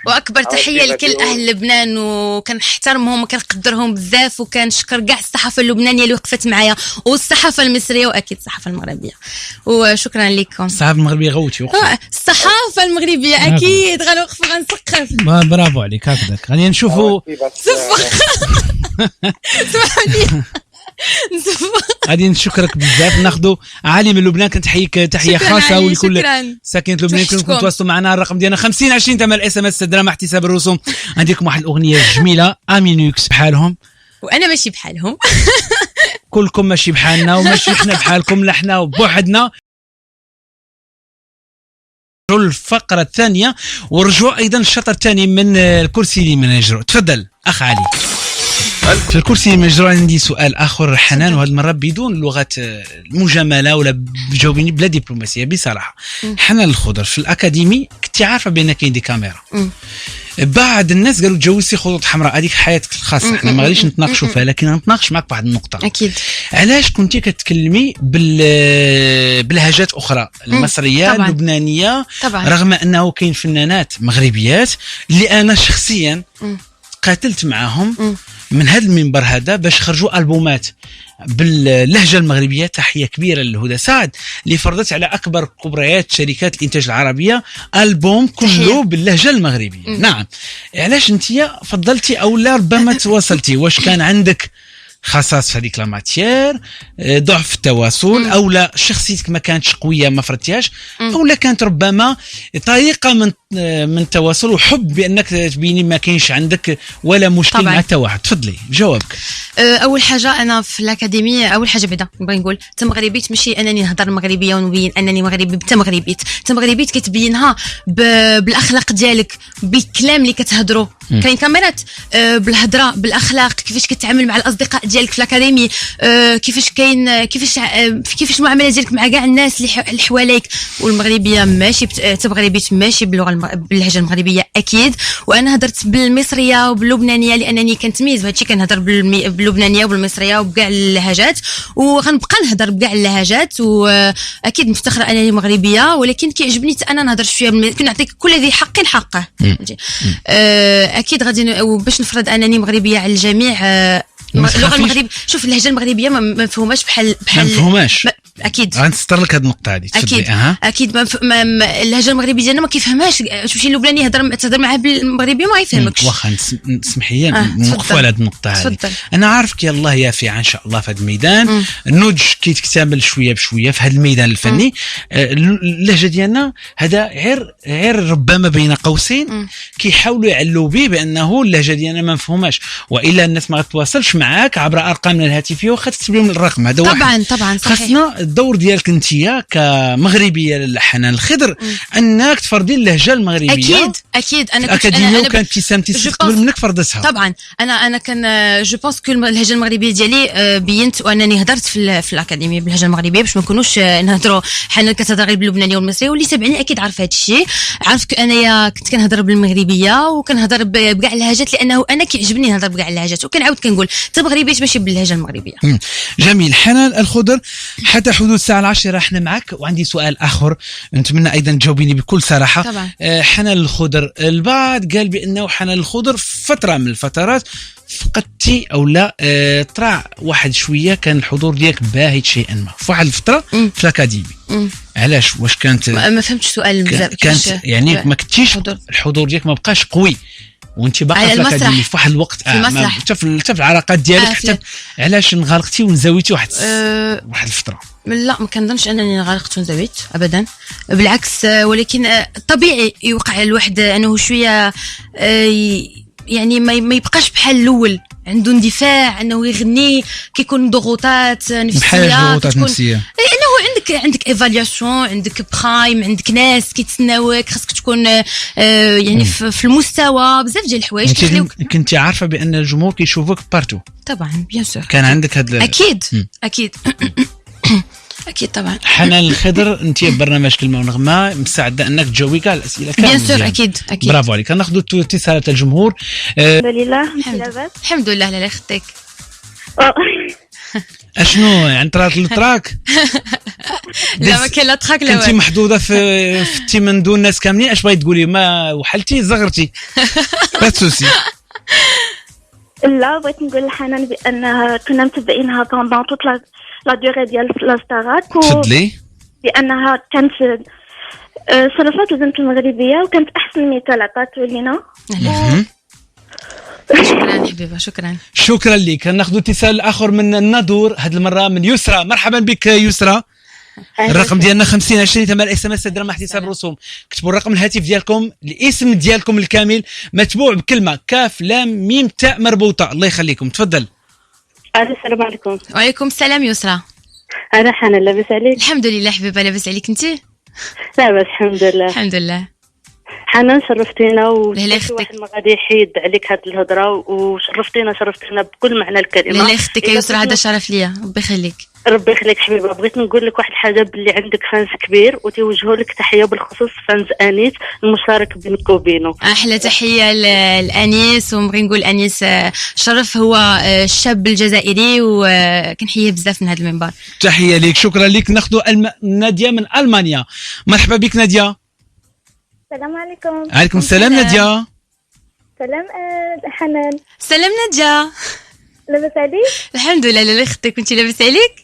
واكبر تحيه لكل اهل لبنان، وكنحترمهم وكنقدرهم بزاف، وكنشكر كاع الصحافه اللبنانيه اللي وقفت معايا والصحافه المصريه واكيد الصحافه المغربيه، وشكرا لكم. الصحافه المغربيه غوتي الصحافه المغربيه اكيد غنوقف غنسقف. برافو عليك. هكذاك غادي نشوفوا غادي نشكرك بزاف. ناخذوا علي من لبنان، كنتحييك تحيه خاصه ولكل ساكنه لبنان. كنتوا تواصلوا معنا، الرقم ديالنا 50 20 ثمن الاس ام اس دراهم احتساب الرسوم. عندكم واحد الاغنيه جميله امينوكس بحالهم، وانا ماشي بحالهم. كلكم ماشي بحالنا وماشي احنا بحالكم، لا احنا بوحدنا. الفقره الثانيه ورجعوا ايضا الشطر الثاني من الكرسي اللي من يجرو. تفضل اخ علي. في الكرسي المجروع عندي سؤال اخر حنان، وهذه المره بدون لغه المجامله ولا بجاوبيني بلا دبلوماسيه بصراحه. حنان الخضر في الاكاديمي كنت عارفه بان كاين دي كاميرا، بعض الناس قالوا تجوزتي خطوط حمراء، هذيك حياتك الخاصه، احنا ما غاديش نتناقشوا فيها، لكن نتناقش معك بواحد النقطه. اكيد. علاش كنتي كتكلمي بلهجات اخرى، المصريه طبعاً. اللبنانيه طبعاً. رغم انه كاين فنانات مغربيات اللي انا شخصيا قاتلت معاهم من هذا المنبر هذا باش خرجوا البومات باللهجه المغربيه. تحيه كبيره للهدى سعد اللي فرضت على اكبر كبريات شركات الانتاج العربيه البوم كله باللهجه المغربيه. نعم. علاش انت فضلتي او لا ربما تواصلتي؟ واش كان عندك خصاص في هذيك لا ماتيير، ضعف في التواصل، او لا شخصيتك ما كانتش قويه ما فرتيهاش، او لا كانت ربما طريقه من التواصل وحب بانك تبيني ما كاينش عندك ولا مشكل طبعاً. مع حتى واحد؟ تفضلي جوابك. اول حاجه انا في الاكاديميه، اول حاجه بعدا نبغي نقول تمغربيت ماشي انني نهضر مغربيه ونبين انني مغربي بتمغربيت. تمغربيت كتبينها بالاخلاق ديالك، بالكلام اللي كتهضروا. كاين كاميرات بالهضره بالاخلاق، كيفاش كتعامل مع الاصدقاء ديالك في الاكاديمي، كيفاش كاين كيفاش المعامله ديالك مع كاع الناس اللي حواليك. والمغربيه ماشي تمغربيت ماشي باللهجه المغربيه اكيد. وانا هضرت بالمصريه وباللبنانيه لانني كنتميز بهادشي، كنهضر باللبنانيه وبالمصريه وبكاع اللهجات، وغنبقى نهضر بكاع اللهجات، واكيد مفتخره انني مغربيه، ولكن كيعجبني انا نهضر شويه كنعطيك كل ذي حق حقه. اكيد غادي باش نفرض انني مغربيه على الجميع. اللغه المغربيه، شوف اللهجه المغربيه ما مفهوماش بحال ما مفهوماش. اكيد غنسطر لك هذه النقطه هذه. اكيد اكيد اللهجه المغربيه ديالنا ما كيفهمهاش. شوفي اللبناني تهضر معاه بالمغربيه ما يفهمكش. واخا اسمحي لي نوقفوا على هذه النقطه هذه. انا عارفك يلاه يافعه ان شاء الله في هذا الميدان. النضج كيتكتمل شويه بشويه في هذا الميدان الفني. اللهجه ديالنا هذا غير ربما بين قوسين كيحاولوا يعلوا به بانه اللهجه ديالنا ما مفهوماش، والا الناس ما غتواصلش معاك عبر ارقامنا الهاتفيه واخا تكتب لهم الرقم هذا. طبعا صحيح. خاصنا الدور ديالك انتيا كمغربيه حنان الخضر انك تفرضي اللهجه المغربيه. اكيد انا الاكاديميه وكانت ابتسامتي قبل منك فرضتها. طبعا انا كان جو بونس كو اللهجه المغربيه ديالي بينت، وانني هضرت في الاكاديميه باللهجه المغربيه باش ما نكونوش نهضروا حنان كتهضر غير باللبنانيه والمصريه. واللي تابعني اكيد عارف هذا الشيء، عارف انايا كنت كنهضر بالمغربيه وكنهضر بكاع اللهجات لانه انا كيعجبني نهضر بكاع اللهجات. وكنعاود كنقول تمغربيت ماشي باللهجه المغربيه. جميل. حنان الخضر حتى حدود الساعه 10 احنا معك. وعندي سؤال اخر نتمنى ايضا تجاوبيني بكل صراحه. طبعا. حنان الخضر، البعض قال بانه حنان الخضر فتره من الفترات فقدتي او لا طرا واحد شويه كان الحضور ديالك باهت شيئا ما في واحد الفتره في الاكاديمي. علاش؟ واش كانت ما فهمتش السؤال بزاف. كانت يعني ما كنتيش الحضور ديالك ما بقاش قوي وانت باقا في الاكاديمي في واحد الوقت في المسرح حتى في العلاقات ديالك حتى علاش انغلقتي ونزويتي واحد الفتره؟ لا ما كنظنش انني غلقت ونزويت ابدا، بالعكس. ولكن طبيعي يوقع الواحد انه شويه يعني ما يبقاش بحال الاول، عنده اندفاع انه يغني، كيكون ضغوطات نفسيه. بحال ضغوطات نفسيه انه عندك ايفالياسيون، عندك برايم، عندك ناس كيتسناوك، خاصك تكون يعني في المستوى بزاف ديال الحوايج كيخليوك. كنتي عارفه بان الجمهور كيشوفوك بارتو؟ طبعا بيان سور كان عندك هذا اكيد اكيد طبعا. حنان الخضر انت برنامج كلمه ونغمه مساعده انك تجاوبي كاع الاسئله بيان سور اكيد برافو عليك. كناخذوا اتصالات الجمهور. الحمد لله. الحمد لله. لا يخطيك. اشنو يعني طرات التراك؟ لا ما كاين لا تراك لا كنتي والو. محظوظه في التيم دون الناس كاملين. اش بغيتي تقولي؟ ما وحلتي زغرتي لا تسوسي. لا بغيت نقول لحنان بانها كنا متبعينها بوندون توت لا دوغي ديال لاستارات، تفضلي. بانها كانت صرفات البنت المغربيه وكانت احسن مثال عطاتو لينا. شكرا حبيبه شكرا. شكرا لك. ناخذ اتصال اخر من النادور، هذه المره من يسرى. مرحبا بك يسرى. الرقم ديالنا 50 20 ثمن الاس ام اس درهم احتساب الرسوم. كتبوا الرقم الهاتف ديالكم، الاسم ديالكم الكامل متبوع بكلمه كاف لام ميم تاء مربوطه. الله يخليكم. تفضل. السلام عليكم. وعليكم السلام يسرى. انا حنان، لاباس عليك؟ الحمد لله حبيبه. لاباس عليك انت؟ لاباس الحمد لله. الحمد لله. حنان شرفتينا، لا يخطيك. واحد ما غادي يحيد عليك هاد الهضره، وشرفتينا بكل معنى الكلمه. لا يخطيك يا يسرى، هذا شرف ليا. ربي يخليك. ربي يخليك حبيبه. بغيت نقول لك واحد الحاجه، باللي عندك فانز كبير وتوجهوا لك تحيه بالخصوص فانز انيس المشارك بينك وبينه. احلى تحيه لانيس، ونبغي نقول انيس شرف هو الشاب الجزائري وكنحييه بزاف من هذا المنبر. تحيه لك. شكرا لك. ناخذ ناديه من المانيا. مرحبا بك ناديه. السلام عليكم. عليكم السلام ناديه. سلام حنان. سلام ناديه. لاباس عليك؟ الحمد لله. لا يخطيك. كنتي لاباس عليك؟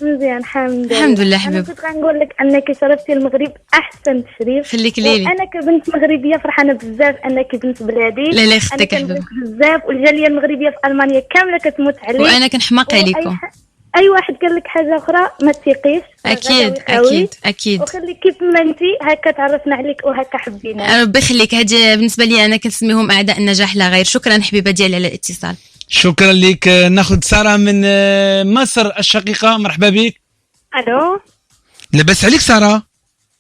مزيان الحمد لله. الحمد لله انا حبيب. كنت غنقول لك انك شرفتي المغرب احسن تشريف. خليك ليلي. انا كبنت مغربيه فرحانه بزاف انك بنت بلادي. لا يخطيك انا حبيبه. كنبغيك بزاف، والجاليه المغربيه في المانيا كامله كتموت عليك. وانا كنحماق عليكم. اي واحد قال لك حاجه اخرى ما تثيقيش. اكيد اكيد اكيد. وخليك كيف ما انت هكا تعرفنا عليك وهكا حبينا. ربي يخليك. هذه بالنسبه لي انا كنسميهم اعداء النجاح لا غير. شكرا حبيبه ديالي على الاتصال. شكرا لك. ناخذ ساره من مصر الشقيقه. مرحبا بك. الو. لاباس عليك ساره؟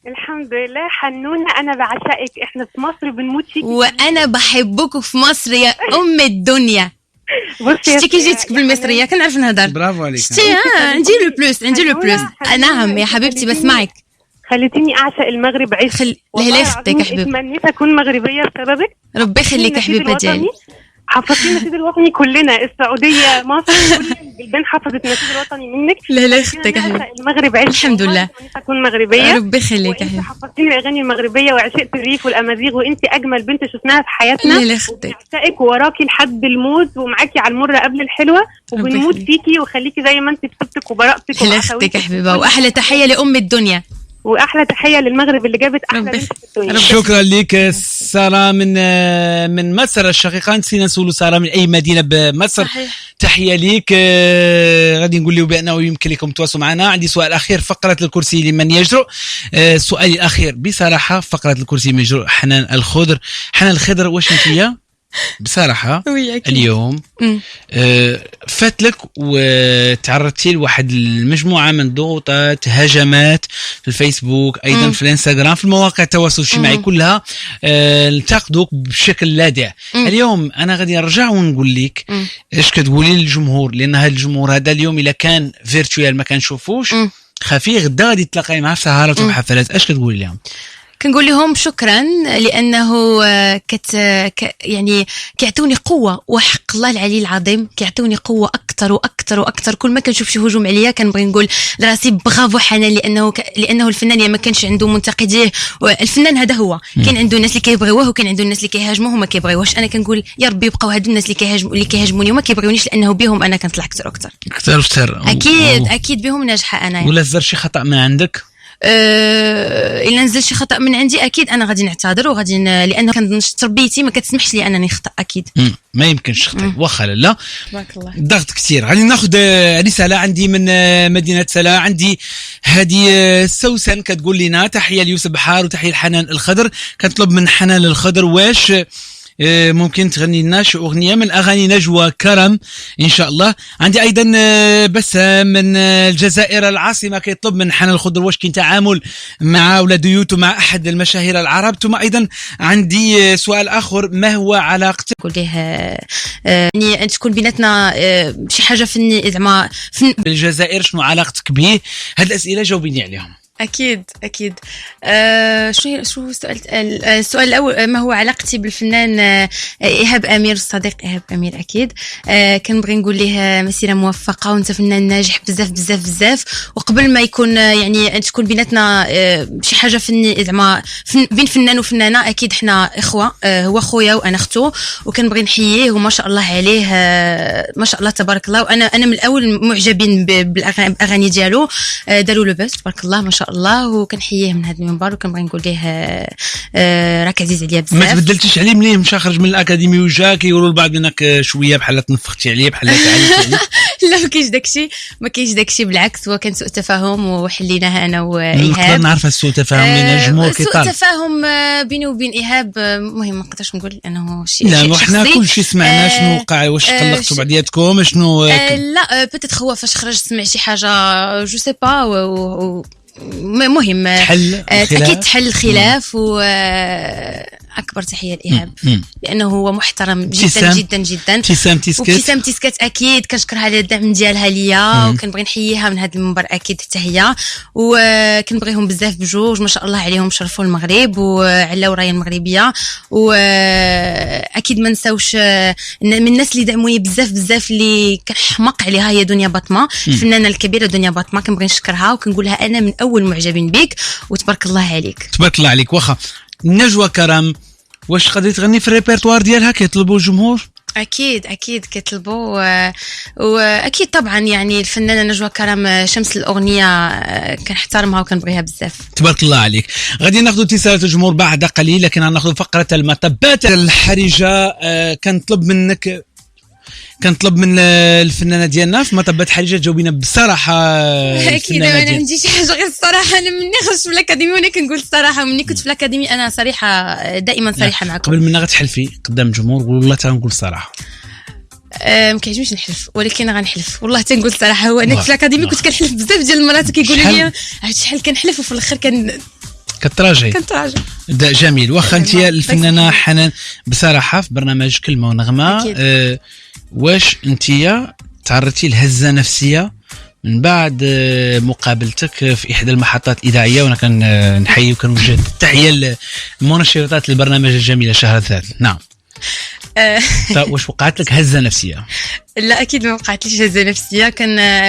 الحمد لله. حنونه انا بعشقك، احنا في مصر بنموت فيك. وانا بحبك في مصر يا ام الدنيا. شتي كي جيتك بالمصريه كنعرف نهضر. برافو عليك. شتي عندي لو بلوس عندي لو بلوس. نعم يا حبيبتي بسمعك. خليتيني اعشق المغرب. عيش لا يخطيك يا حبيبي. تمنيت اكون مغربيه بسببك. ربي يخليك يا حبيبه ديالي. حفظتي النشيد الوطني كلنا، السعوديه مصر كل البلدان حفظت النشيد الوطني منك. لا يخطيك يا حبيبي. المغرب عيش. الحمد لله. اكون مغربيه. ربي يخليك يا حبيبي. حفظتيني الاغاني المغربيه وعشقت الريف والامازيغ، وانت اجمل بنت شفناها في حياتنا. لا يخطيك. بعشقك وراكي لحد الموت، ومعاكي على المره قبل الحلوه، وبنموت فيكي وخليكي زي ما انت بصبتك وبراءتك. لا يخطيك يا حبيبه. واحلى تحيه لام الدنيا، واحلى تحيه للمغرب اللي جابت احلى بنت في الدنيا. شكرا لك ساره من مصر الشقيقه. نسينا نسولو ساره من اي مدينه بمصر. تحيه لك. غادي نقول له بانه يمكن لكم تواصلوا معنا. عندي سؤال اخير، فقره الكرسي لمن يجرؤ. سؤالي الاخير بصراحه، فقره الكرسي لمن يجرؤ. حنان الخضر. حنان الخضر واش انتيا بصراحه اليوم فات لك وتعرضتي لواحد المجموعه من الضغوطات، هجمات في الفيسبوك، ايضا في الانستغرام، في المواقع التواصل الاجتماعي كلها انتقدوك بشكل لاذع. اليوم انا غادي نرجع ونقول لك ايش كتقولي للجمهور، لان هذا الجمهور هذا اليوم الا كان فيرتوال ما كنشوفوش، خفي غدا غادي تلاقاي معاه في سهرات وحفلات. ايش كتقولي لهم؟ كنقول لهم شكرا، لانه يعني كيعطوني قوه، وحق الله العلي العظيم كيعطوني قوه اكثر واكثر واكثر. كل ما كنشوف شي هجوم عليا كنبغي نقول لراسي برافو حنان، لانه الفنان ما كانش عنده منتقديه. الفنان هذا هو كاين عنده الناس اللي كيبغيوه وكاين عنده الناس اللي كيهاجموه وما كيبغيوهش. انا كنقول يا ربي يبقاو هادو الناس اللي كيهاجموني وما كيبغيونيش، لانه بهم انا كنطلع اكثر واكثر اكثر. اكيد بهم ناجحه انا. ولا صدر شي خطا من عندك؟ الا نزل شي خطا من عندي اكيد انا غادي نعتذر وغادي لانه كنظن تربيتي ما كتسمحش لي انني نخطا. اكيد ما يمكنش تخطي واخا لا. تبارك الله. ضغط كثير. غادي ناخذ رساله عندي من مدينه سلا. عندي هذه سوسن كتقول لنا تحيه ليوسف بحار وتحيه لحنان الخضر. كنطلب من حنان الخضر واش ممكن تغني لنا شي اغنيه من اغاني نجوى كرم ان شاء الله. عندي ايضا بسام من الجزائر العاصمه كيطلب من حنان الخضر واش كاين تعامل مع ولاد يوتو مع احد المشاهير العرب. ثم ايضا عندي سؤال اخر، ما هو علاقتك نقول ليه يعني تكون بيناتنا شي حاجه فني زعما الجزائر، شنو علاقتك به؟ هاد الاسئله جاوبيني عليهم. اكيد اكيد. شو السؤال الاول، ما هو علاقتي بالفنان ايهاب امير، الصديق ايهاب امير؟ اكيد كنبغي نقول ليه مسيره موفقه، وانت فنان ناجح بزاف بزاف بزاف، وقبل ما يكون يعني تكون بيناتنا شي حاجه فني زعما بين فنان وفنانه، اكيد حنا اخوه، هو خويا وانا اختو، وكنبغي نحييه وما شاء الله عليه، ما شاء الله تبارك الله. وانا من الاول معجبين بالاغاني ديالو، داروا له بس تبارك الله ما شاء الله، وكنحييه من هذا المنبر، وكنبغي نقول ليه راك عزيز عليا بزاف. ما تبدلتيش عليه ملي مشى خرج من الاكاديمي وجا كيقولوا البعض انك شويه بحال تنفختي عليه بحال عليه. لا ما كاينش داكشي بالعكس، هو كان سوء تفاهم وحليناها انا وايهاب. نقدر نعرف السوء تفاهم لان الجمهور كيطالب. سوء تفاهم بيني وبين ايهاب، مهم ما نقدرش نقول انه شيء لا وحنا كل شيء سمعنا شنو وقع، واش طلقتوا بعضياتكم شنو؟ لا بوتيت هو فاش خرج سمع شي حاجه جو سي با، مهم اكيد تحل الخلاف، واكبر تحيه لايهاب لانه هو محترم جدا جدا جدا. ابتسام تيسكات اكيد كنشكرها على الدعم ديالها ليا، وكنبغي نحييها من هذا المنبر اكيد حتى هي، وكنبغيهم بزاف بجوج، ما شاء الله عليهم، شرفوا المغرب وعلاو رايه المغربيه، واكيد ما نساوش من الناس اللي دعموني بزاف بزاف اللي كنحمق عليها هي دنيا باطمه، الفنانه الكبيره دنيا باطمه، كنبغي نشكرها وكنقولها انا من اول معجبين بك، وتبارك الله عليك. تبارك الله عليك. واخا نجوى كرم، واش قادرة تغني في الريبرتوار ديالها؟ كيطلبوا الجمهور؟ اكيد كيطلبوا، واكيد طبعا يعني الفنانه نجوى كرم شمس الاغنيه كنحترمها وكنبغيها بزاف. تبارك الله عليك. غادي ناخذ اتصالات الجمهور بعد قليل، لكن غناخذ فقره المطبات الحرجه. كنطلب من الفنانه ديالنا في مطبات حرجه تجاوبينا بصراحه. اكيد انا ما عنديش حاجه غير الصراحه، انا مني خرجت من الاكاديمي وانا كنقول الصراحه، مني كنت في الاكاديمي انا صريحه، دائما صريحه معكم. قبل منا غتحلفي قدام الجمهور والله تنقول الصراحه؟ ما كيعجبنيش نحلف، ولكن غنحلف والله تنقول الصراحه. هو انا في الاكاديمي كنت كنحلف بزاف ديال المرات، كيقولوا لي عرفتي شحال كنحلف، وفي الاخر كتراجعي. جميل. واخا انت الفنانه حنان بصراحه في برنامج كلمه ونغمه، واش انت تعرضتي لهزه نفسيه من بعد مقابلتك في احدى المحطات الاذاعيه؟ وانا كنحيي وكنوجه التحيه للمنشطات البرنامج الجميله شهر ثالث. نعم. طيب واش وقعت لك هزه نفسيه؟ لا اكيد ما وقعت ليش هزه نفسيه،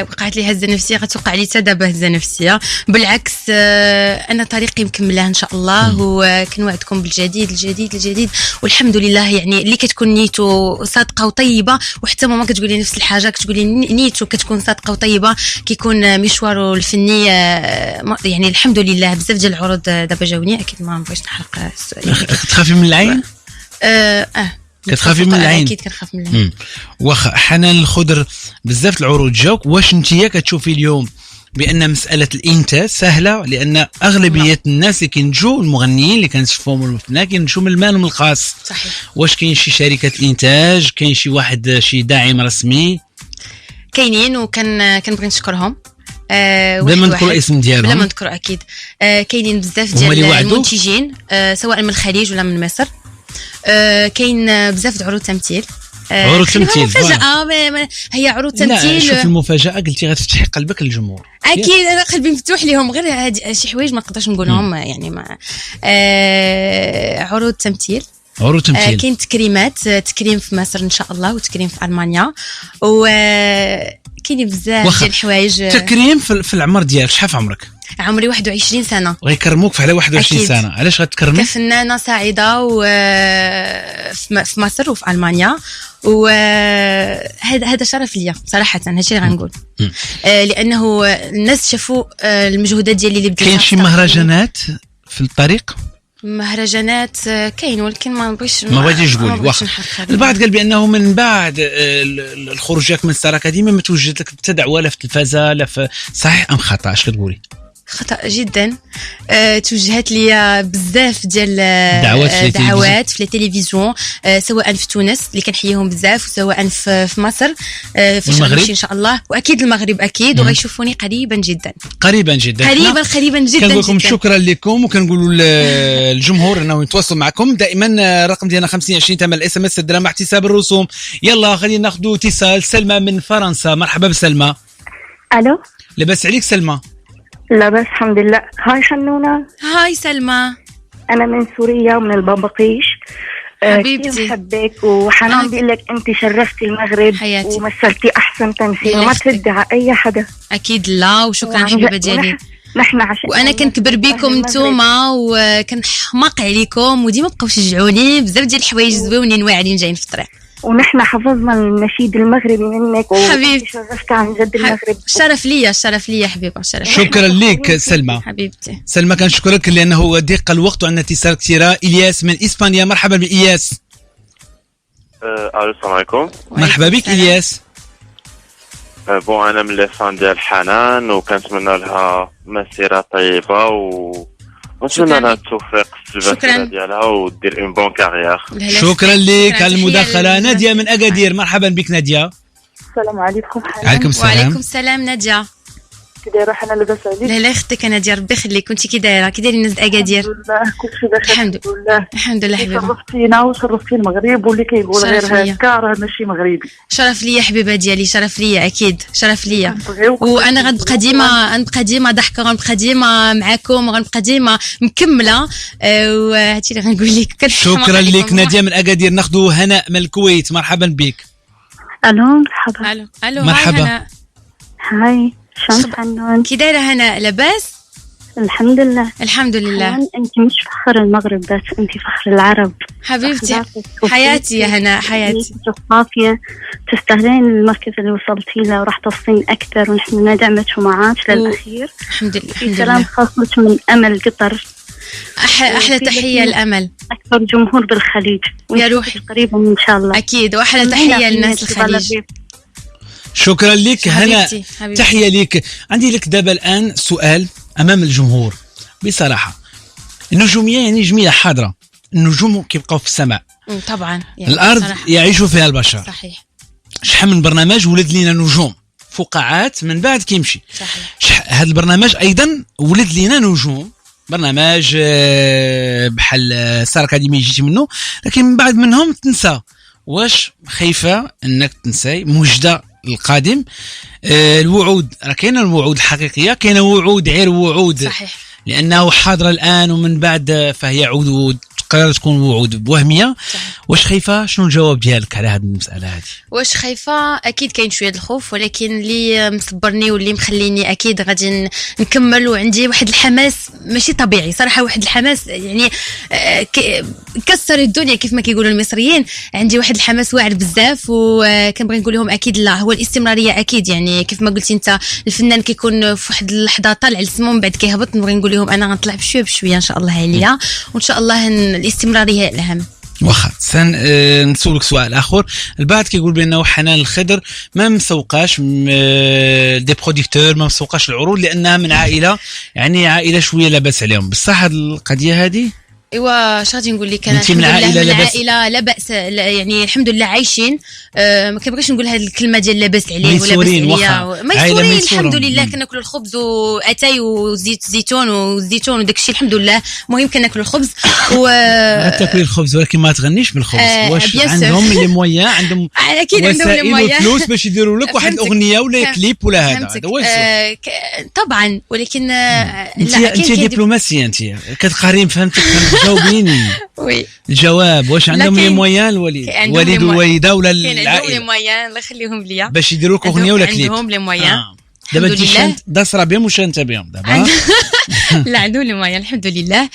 وقعت لي هزه نفسيه غتوقع لي حتى دابا هزه نفسيه، بالعكس انا طريقي مكمله ان شاء الله، وكنوعدكم بالجديد الجديد الجديد، والحمد لله يعني اللي كتكون نيته صادقه وطيبه، وحتى ماما كتقولي نفس الحاجه، كتقولي نيته كتكون صادقه وطيبه، كيكون مشواره الفني يعني الحمد لله. بزاف ديال العروض دابا جاوني، اكيد ما بغيتش نحرق السؤال. تخافي من العين؟ كتخافي من العين؟ اكيد كنخاف من العين. واخا حنان الخضر بزاف العروض جاوك، واش نتيا كتشوفي اليوم بان مساله الانتاج سهله؟ لان اغلبيه الناس اللي كينتجوا المغنيين اللي كنشوفوهم والفنانين كينتجوا من المال الخاص. صحيح. واش كاين شي شركه انتاج، كاين شي واحد شي داعم رسمي؟ كاينين، كنبغي نشكرهم بلا ما نذكر الاسم ديالهم. بلا ما نذكر اكيد. كاينين بزاف ديال المنتجين سواء من الخليج ولا من مصر. كاين بزاف د عروض تمثيل. عروض تمثيل مفاجأة، هي عروض تمثيل. لا شوف المفاجأة، قلتي غتفتحي قلبك للجمهور. اكيد انا قلبي مفتوح لهم، غير هاد شي حوايج ما نقدرش نقولهم يعني ما عروض تمثيل. كاين تكريم في مصر ان شاء الله، وتكريم في المانيا، وكاين بزاف ديال الحوايج. تكريم في العمر ديالك، شحال في عمرك؟ عمري 21 سنه. غيكرموك على 21 أكيد. سنه. علاش غتكرمي؟ كفنانه سعيده في مصر وفي المانيا، وهذا شرف ليا صراحه، هادشي اللي غنقول. لانه الناس شافوا المجهودات ديالي اللي بديتها. كاين شي مهرجانات في الطريق؟ مهرجانات كاين، ولكن ما بغيتش تقولي. واخا البعض قال بانه من بعد الخروج ديالك من ستار اكاديمي ما توجد لك حتى دعوه لا في التلفازه لا في، صحيح ام خطا؟ اش كتقولي؟ خطأ جدا. توجهت لي بزاف ديال دعوات في التلفزيون، سواء في تونس اللي كنحييهم بزاف، وسواء في مصر في المغرب ان شاء الله، واكيد المغرب اكيد، وغيشوفوني قريبا جدا. قريبا جدا كنقول لكم شكرا لكم، وكنقولوا للجمهور انه يتواصلوا معكم دائما. الرقم ديالنا 5020 ثمن الاس ام اس الدراهم احتساب الرسوم. يلا خلينا ناخذوا اتصال. سلمى من فرنسا، مرحبا بسلمى. الو، لاباس عليك سلمى؟ لاباس الحمد لله. هاي حنونة. هاي سلمى. أنا من سوريا ومن البابقيش. حبيبتي كثير بحبك وحنان بقول لك أنت شرفتي المغرب حياتي. ومثلتي أحسن تمثيل وما تردي على أي حدا. أكيد لا وشكرا حبيبة ديالي. نحن عشان وانا كنكبر بكم نتوما وكنحماق عليكم وديما بقاو شجعوني بزاف ديال الحوايج زوينين واعرين جايين في الطريق. ونحن حفظنا النشيد المغربي منك حبيبتي شرفتي عن جد المغرب. الشرف ليا حبيبه الشرف. شكرا لك سلمى. حبيبتي سلمى كنشكرك لانه ضيق الوقت وعندنا اتصال كثيره. الياس من اسبانيا، مرحبا بالياس. السلام عليكم. مرحبا بك الياس. بون انا من لي فان ديال حنان وكنتمنى لها مسيره طيبه ونتمنى لها التوفيق في المسيره ديالها ودير اون بون كارير. شكرا لك على المداخله. ناديه من اكادير، مرحبا بك ناديه. السلام عليكم. عليكم السلام. وعليكم السلام ناديه. كي دايره حنا لاباس عليك؟ لا اختك ناديه ربي يخليك. كنتي كي دايره الناس اكادير؟ الحمد لله كلشي بخير الحمد لله حبيبه. شرفتينا وشرفتي المغرب واللي كيقول غير هكا راه ماشي مغربي. شرف ليا حبيبه ديالي، شرف ليا اكيد شرف ليا. وانا غنبقى ديما ضحكه، غنبقى ديما معاكم وغنبقى ديما مكمله. وهادشي اللي غنقول لك. شكرا لك ناديه من اكادير. ناخذ هناء من الكويت، مرحبا بك. الو مرحبا. الو مرحبا. هاي شلونك حنون؟ كي دايره هناء؟ لاباس الحمد لله. الحمد لله. انت مش فخر المغرب بس، انت فخر العرب حبيبتي. حياتي يا هناء حياتي. صافيه تستاهلين المركز اللي وصلتي له وراح توصلين اكثر ونحن ندعمك ومعاك للاخير. الحمد لله. في سلام خاص لك من امل قطر. احلى تحيه الامل. اكثر جمهور بالخليج يا روحي قريبا ان شاء الله. اكيد واحلى تحيه للناس الخليج. شكرا لك هنا. تحية لك. عندي لك دابا الآن سؤال أمام الجمهور بصراحة. النجومية يعني جميلة حاضرة، النجوم كيبقاو في السماء طبعا يعني الأرض صراحة. يعيش فيها البشر. صحيح. شحال من برنامج ولد لينا نجوم فقاعات من بعد كيمشي. صحيح. هذا البرنامج أيضا ولد لينا نجوم، برنامج بحال ستار أكاديمي جيتي منه، لكن من بعد منهم تنسى. واش خايفة أنك تنساي موجدة القادم؟ الوعود راه كاينه، الوعود الحقيقيه كاينه، وعود غير وعود. صحيح. لانه حاضره الان ومن بعد فهي عود تقدر تكون وعود وهميه. واش خايفه؟ شنو الجواب ديالك على هذه المساله هذه؟ واش خايفه؟ اكيد كاين شويه الخوف، ولكن اللي مصبرني واللي مخليني اكيد غادي نكمل. وعندي واحد الحماس ماشي طبيعي صراحه، واحد الحماس يعني كسر الدنيا كيف ما كيقولوا المصريين. عندي واحد الحماس واعر بزاف وكنبغي نقول لهم اكيد لا، هو الاستمراريه اكيد. يعني كيف ما قلتي انت، الفنان كيكون في واحد اللحظه طالع للسما ومن بعد كيهبط. نبغي نقول لهم انا غنطلع بشويه بشويه ان شاء الله عليا، وان شاء الله الاستمراريه هي الاهم. واخا نسولك سؤال اخر. البعض كيقول بانه حنان الخضر ما مسوقاش دي بروديكتور، ما مسوقاش العروض لانها من عائله يعني عائله شويه لاباس عليهم. بصح هذه القضيه هذه ايوا اش غادي نقول لك؟ انا الحمد لله عائله لا باس يعني الحمد لله عايشين. ما كنبغيش نقول هذه الكلمه ديال لاباس عليه ولا باس عليا. ميسورين الحمد لله. كناكلوا الخبز واتاي وزيت زيتون وداك الشيء الحمد لله. المهم كناكلوا الخبز تاكلي الخبز ولكن ما تغنيش بالخبز. واش عندهم لي مويان؟ عندهم اكيد عندهم لي مويان فلوس باش يديروا لك واحد الاغنيه ولا كليب ولا هذا طبعا. ولكن انت دبلوماسيه، انت كتقارين فهمتك جاوبيني. وي الجواب. واش عندهم لي مويان الوالد والوالده ولا العائله؟ عندهم لي مويان الله يخليهم ليا باش يديروا لك اغنيه ولا كليب. عندهم لي مويان دابا انت داسره بهم وش انت بهم دابا؟ لا عندهم لي مويان الحمد لله.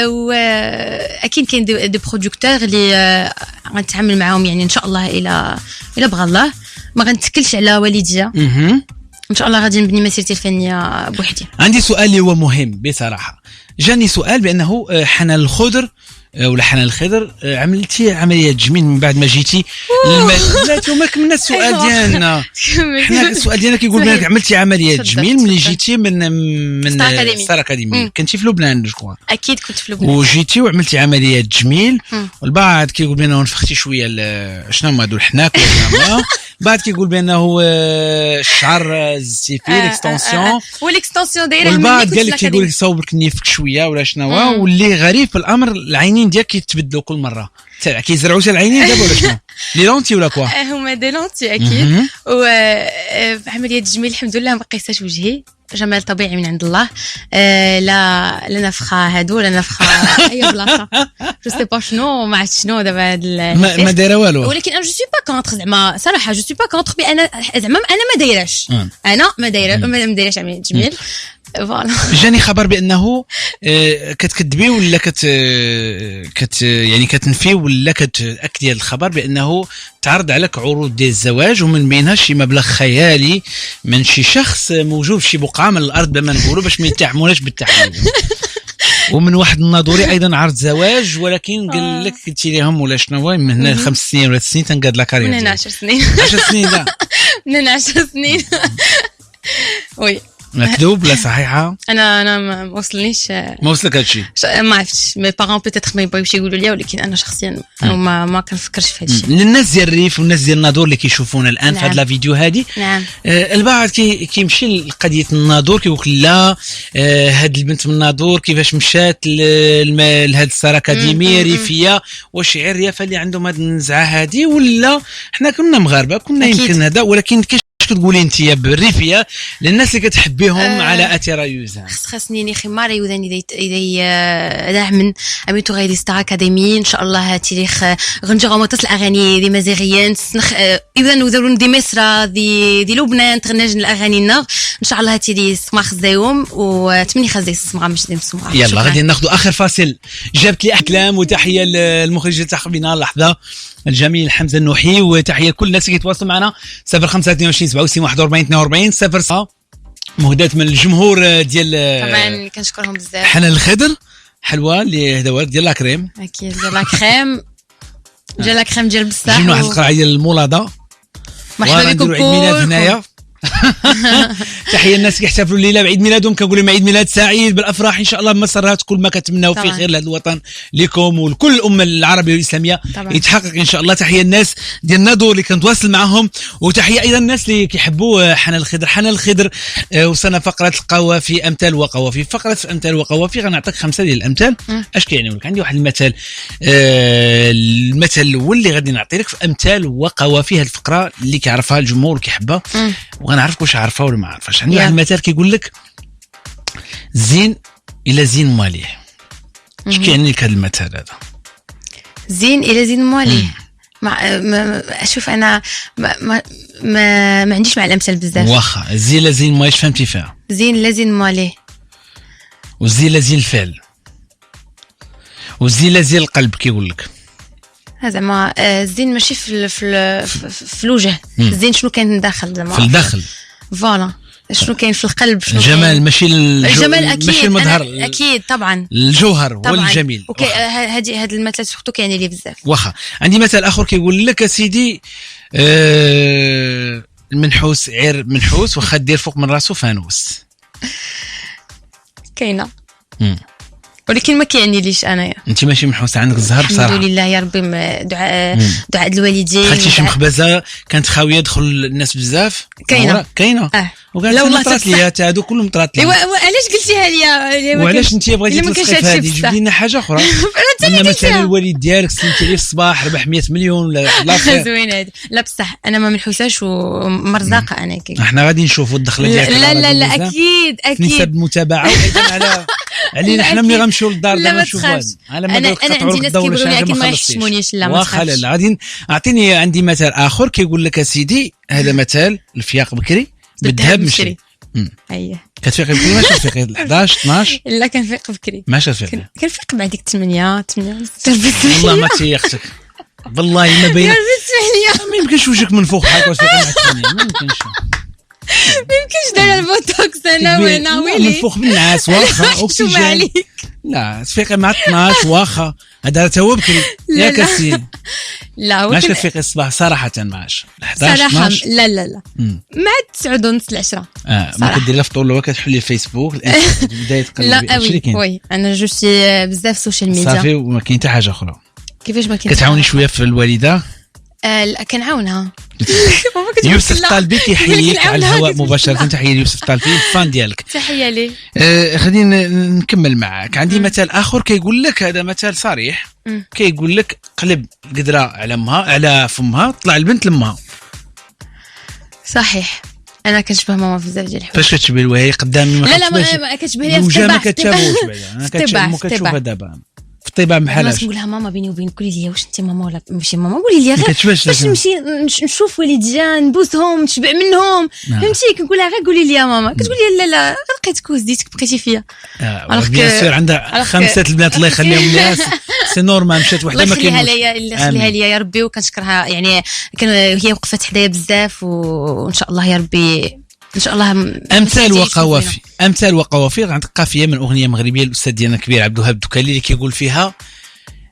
واكيد كاين دي برودكتور اللي غنتعامل معاهم يعني ان شاء الله الى بغى الله. ما غنتكلش على والديا ان شاء الله. غادي نبني مسيرتي الفنيه بوحدي. عندي سؤال اللي هو مهم بصراحه. جاني سؤال بانه حنان الخضر ولا حنان الخضر عملتي عمليه تجميل من بعد ما جيتي لا توما كملنا السؤال ديالنا. حنا السؤال ديالنا كيقول لك عملتي عمليه تجميل ملي جيتي من ستار اكاديمي. كنتي في لبنان جو؟ اكيد كنت في لبنان. وجيتي وعملتي عمليه تجميل. والبعض كيقول بانه نفختي شويه شنو هما هذو الحناك ولا بعد كيقول بانه الشعر زدتي فيه الاكستنسيون والاكستنسيون دايره. والبعض قال لك كيقول لك صوبك نيفك شويه ولا شنو. واللي غريب في الامر العينين ديالك كيتبدلوا كل مره. كيزرعوا العينين دابا ولا شنو؟ لي لونتي ولا كوا؟ هما دي لونتي اكيد. وعمليه تجميل الحمد لله ما قيساش وجهي. جمال طبيعي من عند الله. لا نفخه هادو لا نفخه اي بلاصه جو سي با شنو ما عرفت شنو دابا هاد ما دايره والو. ولكن انا جو سوي با كونتر زعما صراحه جو سوي با كونتر بي انا زعما انا ما دايراش انا ما دايراش عمل جميل فوالا. جاني خبر بانه كتكذبي ولا يعني كتنفي ولا كتاكدي هذا الخبر بانه تعرض عليك عروض ديال الزواج ومن بينها شي مبلغ خيالي من شي شخص موجود في شي بقعه من الارض بما نقولوا باش ما يتحملوش بالتحميل. ومن واحد الناظوري ايضا عرض زواج ولكن قال لك قلتي لهم ولا شنو من هنا 5 سنين ولا 6 سنين تنقاد لا كارير من 10 سنين 10 سنين لا من 10 سنين وي مكذوب لا صحيحه. انا ما وصلنيش ما وصلك هادشي ما عرفتش مي بارون بيتيتر ما يبغيوش يقولوا لي ولكن انا شخصيا ما كنفكرش في هادشي. للناس ديال الريف والناس ديال الناظور اللي كيشوفونا الان في هاد لا فيديو هادي نعم البعض كيمشي لقضيه الناظور كيقول لا هاد البنت من الناظور كيفاش مشات لهاد الساره اكاديميه ريفيه واش غير الريافه اللي عندهم هاد النزعه هادي ولا حنا كنا مغاربه كنا يمكن هذا ولكن تقولي انت بالريفيه للناس اللي كتحبيهم على اثير يوزان خاصني ني خمار يوزان اذا داعمن اميتو غادي ستار اكاديمي ان شاء الله هاتي ليخ غنجرو موتس الاغاني دي مزيغيان سنخ اذا نوذرون دي مصر دي لبنان تغنجن الاغاني النار ان شاء الله هاتي لي سماخ زيهم وتمني خزي السماغ مش دي مسموعه. يلا غادي ناخذ اخر فاصل. جابت لي احلام وتحيه للمخرج تاع بنا اللحظه الجميل حمزه النوحي وتحيه لكل الناس اللي كيتواصلوا معنا 0522 67 41 42 0 مهدات من الجمهور ديال طبعا كنشكرهم بزاف. حنان الخضر حلوه اللي هداوات ديال لا كريم اكيد ديال لا كريم ديال لا كريم ديال بصح جينا واحد القرعه ديال المولاده مرحبا بكم عيد ميلاد هنايا تحيه الناس كيحتفلوا الليله بعيد ميلادهم كنقول لهم عيد ميلاد سعيد بالافراح ان شاء الله مسرات كل ما كتمناو في خير لهذا الوطن لكم ولكل الامه العربيه والاسلاميه طبعا. يتحقق ان شاء الله. تحيه الناس ديال الناظور اللي كنتواصل معهم وتحيه ايضا الناس اللي كيحبوا حنان الخضر. حنان الخضر وصلنا فقره القوافي امثال وقوافي. فقره امثال وقوافي غنعطيك 5 ديال الامثال. اش كيعني لك عندي واحد المثل المثل الاول اللي غادي نعطي لك في امثال وقوافي. هذه الفقره اللي كيعرفها الجمهور وكيحبها وغنعرفك واش عارفه ولا ما عارفاش. عندي واحد المثال كيقول لك زين الى زين ماليه. اش كيعني لك هذا المثل هذا؟ زين الى زين ماليه ما اشوف انا ما عنديش مع الامثال بزاف. واخا زين لازين ما فهمتي فيها. زين لازين ماليه وزين لازين الفعل وزين لازين القلب كيقول لك زعما الزين ماشي في الوجه. الزين شنو كاين داخل زعما في الداخل فوالا شنو كاين في القلب شنو الجمال ماشي الجمال اكيد ماشي المظهر اكيد طبعا الجوهر هو الجميل. هذا المثل سورتو كاين لي بزاف. واخا عندي مثل اخر كيقول لك سيدي المنحوس عير منحوس واخا دير فوق من راسو فانوس. كاينه ولكن ما كيعني ليش انايا. انت ماشي منحوسه عندك الزهر بصراحه الحمد لله يا ربي. دعاء الوالدين خالتي شي مخبزه كانت خاويه دخل الناس بزاف كاينه لا والله طرات لي حتى هادو كلهم طرات لي. علاش قلتيها لي وعلاش انت بغيتي تلصقي في هذه جبدي لنا حاجه اخرى. انا مثلا الوالد ديالك سلمتي ليه في الصباح ربح 100 مليون ولا زوين هذه. لا بصح انا ما منحوساش ومرزاقه انا كي احنا غادي نشوفوا الدخله ديالك. لا اكيد نسب المتابعه وايضا على علينا حنا ملي غنمشيو للدار لا ما تخافش. انا عندي ناس كيقولوا لي لكن ما يحشمونيش. لا ما تخافش. لا غادي اعطيني عندي مثال اخر كيقول لك سيدي هذا مثال الفياق بكري بالذهب مشري. اييه كتفيقي بكري ماشي تفيقي 11 12 لا كنفيق بكري ماشي تفيقي كنفيق بعد ديك 8 والله ما تيختك والله ما بين يا ربي ما يمكنش وجهك من فوق هكا وتفيقي مع 8 ما يمكنش داير البوتوكس انا وانا ويلي من فوق بالنعاس واخا اكسجين. لا تفيقي مع 12 واخا هذا تا هو بكري ياك السين. لا ماشي تفيقي الصباح صراحه ماش 11 صراحه 12. لا مع 9 ونص ل 10 ما كدير لا فطور ولا كتحلي الفيسبوك بدايه تقلبي. لا وي انا جو سي بزاف سوشيال ميديا صافي وما كاين حتى حاجه اخرى. كيفاش ما كاين كتعاوني شويه في الوالده؟ لا كنعاونها. يوسف طالبي كيحييك على الهواء مباشره. تحيه ليوسف طالبي الفان ديالك. تحيه ليه. خلينا نكمل معك. عندي مثال اخر كيقول لك هذا مثال صريح كيقول لك قلب قدره على امها على فمها طلع البنت لامها. صحيح انا كنشبه ماما في بزاف ديال الحوايج. فاش كتشبه وهي قدامي لا ما كتشبه ليا في الوجه ما الطباع. كتشابهوش بعدا. انا كتشوفها دابا في الطباع بحال خلاص نقول لها ماما بيني وبينك قولي لي واش انت ماما ولا ماشي ماما، قولي لي غير باش نمشي نشوف والديا نبوسهم نشبع منهم فهمتي. كنقول لها غير قولي لي يا ماما، كتقول لي لا لقيتك وزديتك بقيتي فيا. بيان سور عندها 5 البنات الله يخليهم ليها سي نورمال. مشات وحده ما كاينش. اللي خليها ليا يا ربي، وكنشكرها يعني هي وقفت حدايا بزاف، وان شاء الله يا ربي ان شاء الله. امثال وقوافي عندك قافيه من اغنيه مغربيه الاستاذ ديالنا الكبير عبد الوهاب الدكالي اللي كيقول فيها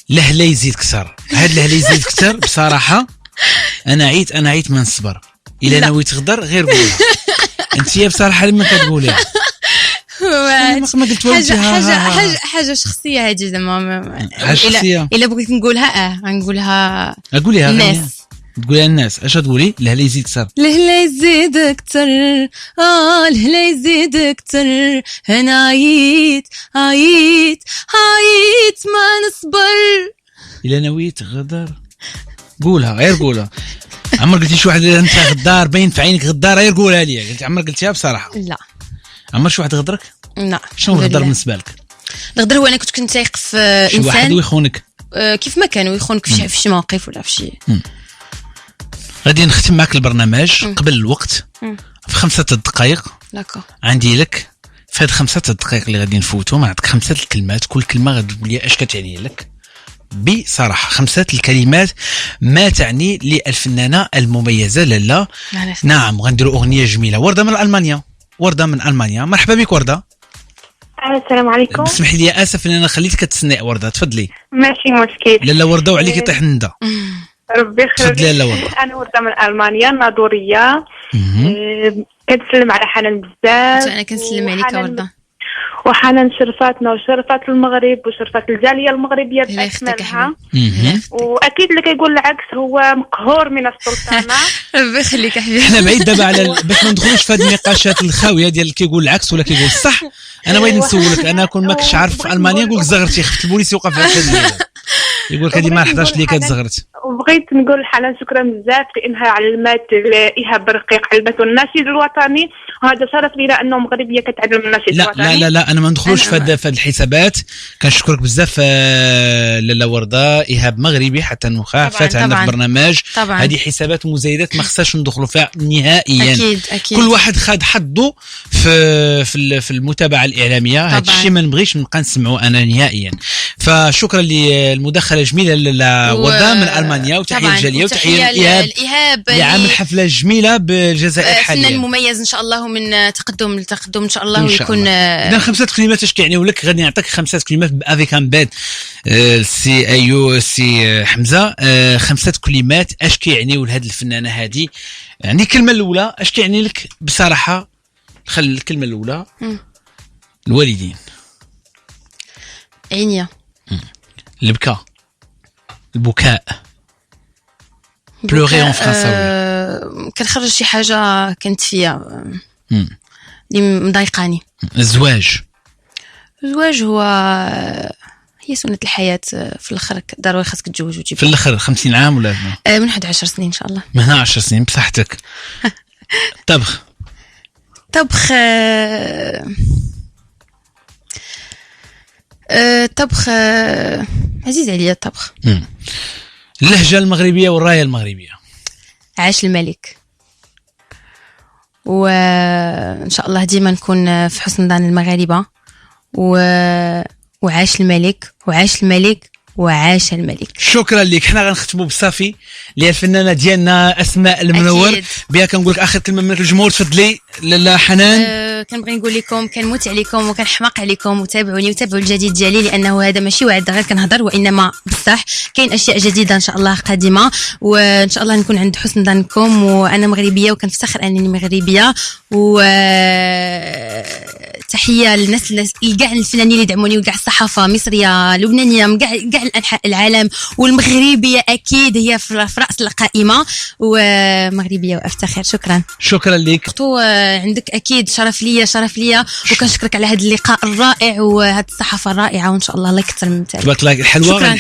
لهلا يزيد كثر. هاد لهلا يزيد كثر بصراحه انا عيت من الصبر. الا نويت تغدر غير قولها انت بصراحه لما كتقوليها ما قلت حاجه شخصيه هذه زعما. حاجه شخصيه الا بغيت نقولها غنقولها الناس. تقولي الناس اش تقولي؟ لهلا يزيد كثر. لهلا يزيد كثر لهلا يزيد كثر. انا عييت ما نصبر. الا نويت غدر قولها غير قولها. عمر قلتي شي واحد انت غدار باين في عينك غدار غير قولها لي. قلتي عمر قلتيها بصراحه؟ لا. عمر شي واحد غدرك؟ لا. شنو الغدر بالنسبه لك؟ الغدر هو انا كنت كنتايق في انسان شي واحد ويخونك كيف ما كانوا يخونك في شي موقف ولا في شي. غادي نختم معك البرنامج قبل الوقت في 5 دقائق. داكور. عندي لك في هاد 5 دقائق اللي غادي نفوتوا نعطيك 5 الكلمات، كل كلمه غادي تقول لي اش كتعني لك بصراحه. 5 الكلمات ما تعني للفنانه المميزه لالا. نعم غنديروا اغنيه جميله. ورده من المانيا. مرحبا بك ورده. السلام عليكم. اسمحي لي اسف ان انا خليتك تسنى ورده، تفضلي. ماشي مشكل. لالا ورده وعليك طيح الندى. ربي يخليك. تفضلي لالا ورده. انا ورده من المانيا ناظوريه. كنسلم على حنان بزاف. انا كنسلم عليك ورده. وحنان شرفاتنا وشرفات المغرب وشرفات الجاليه المغربيه باكملها. واكيد اللي كيقول العكس هو مقهور من السلطنه. ربي يخليك حبيبي. احنا بعيد دابا على باش ما ندخلوش في هذه النقاشات الخاويه ديال اللي كيقول العكس ولا كيقول الصح. انا بغيت نسولك، انا كون ماكش عارف في المانيا نقول لك زغرتي، خفت البوليس يوقف على هذا يقول لك هذه ما حضرش لي كتزغرت. وبغيت نقول لحنان شكرا بزاف لانها علمات ايهاب برقيق علمته النشيد الوطني، وهذا شرف لينا انه مغربيه كتعلم النشيد الوطني. لا انا ما ندخلوش في هذه الحسابات. كنشكرك بزاف لالا ورده. ايهاب مغربي حتى نخاع فات عندنا في البرنامج. هذه حسابات مزايدات ما خصهاش ندخلوا فيها نهائيا. أكيد. كل واحد خد حظه في المتابعه الاعلاميه. هذا الشيء ما نبغيش نبقى نسمعه انا نهائيا. فشكرا للمداخله جميله لالا ورده من المانيا، وتحيه الجاليه وتحيه الايهاب اللي عامل حفله جميله بالجزائر حاليا. فنان مميز ان شاء الله، ومن تقدم لتقدم ان شاء الله. ويكون اذا 5 كلمات اش كيعنيو لك؟ غادي نعطيك 5 كلمات افيك ان باد سي ايو سي حمزه. 5 كلمات اش كيعنيو لهاد الفنانه هذه. يعني الكلمه الاولى اش كيعني لك بصراحه؟ خلي الكلمه الاولى الوالدين. عينيا. البكاء بلوغي اون فرنساوي. كنخرج شي حاجه كانت فيا اللي مضايقاني. الزواج هو هي سنة الحياة. في الآخر ضروري خاصك تتزوج وتجيب في الآخر 50 عام ولا من 11 سنين إن شاء الله. من 10 سنين بصحتك. طبخ عزيز عليا الطبخ. اللهجة المغربية والراية المغربية. عاش الملك. وإن شاء الله ديما نكون في حسن ظن المغاربة. وعاش الملك وعاش الملك. شكرا لك. حنا غنختموا بصافي اللي هي الفنانه ديالنا اسماء المنور. بها كنقول لك اخر كلمه منك للجمهور. تفضلي لالا حنان. كنبغي نقول لكم كنموت عليكم وكنحماق عليكم، وتابعوني وتابعوا الجديد ديالي، لانه هذا ماشي وعد غير كنهضر، وانما بصح كاين اشياء جديده ان شاء الله قادمه، وان شاء الله نكون عند حسن ظنكم. وانا مغربيه وكنفتخر انني مغربيه. تحيه للناس كاع الفنانين اللي دعموني، وكاع الصحافه مصريه لبنانيه كاع انحاء العالم، والمغربيه اكيد هي في راس القائمه، ومغربيه وافتخر. شكرا لك. عندك اكيد شرف ليا وكنشكرك على هذا اللقاء الرائع وهذه الصحافه الرائعه، وان شاء الله الله يكثر من ذلك. تبارك الله. الحلوه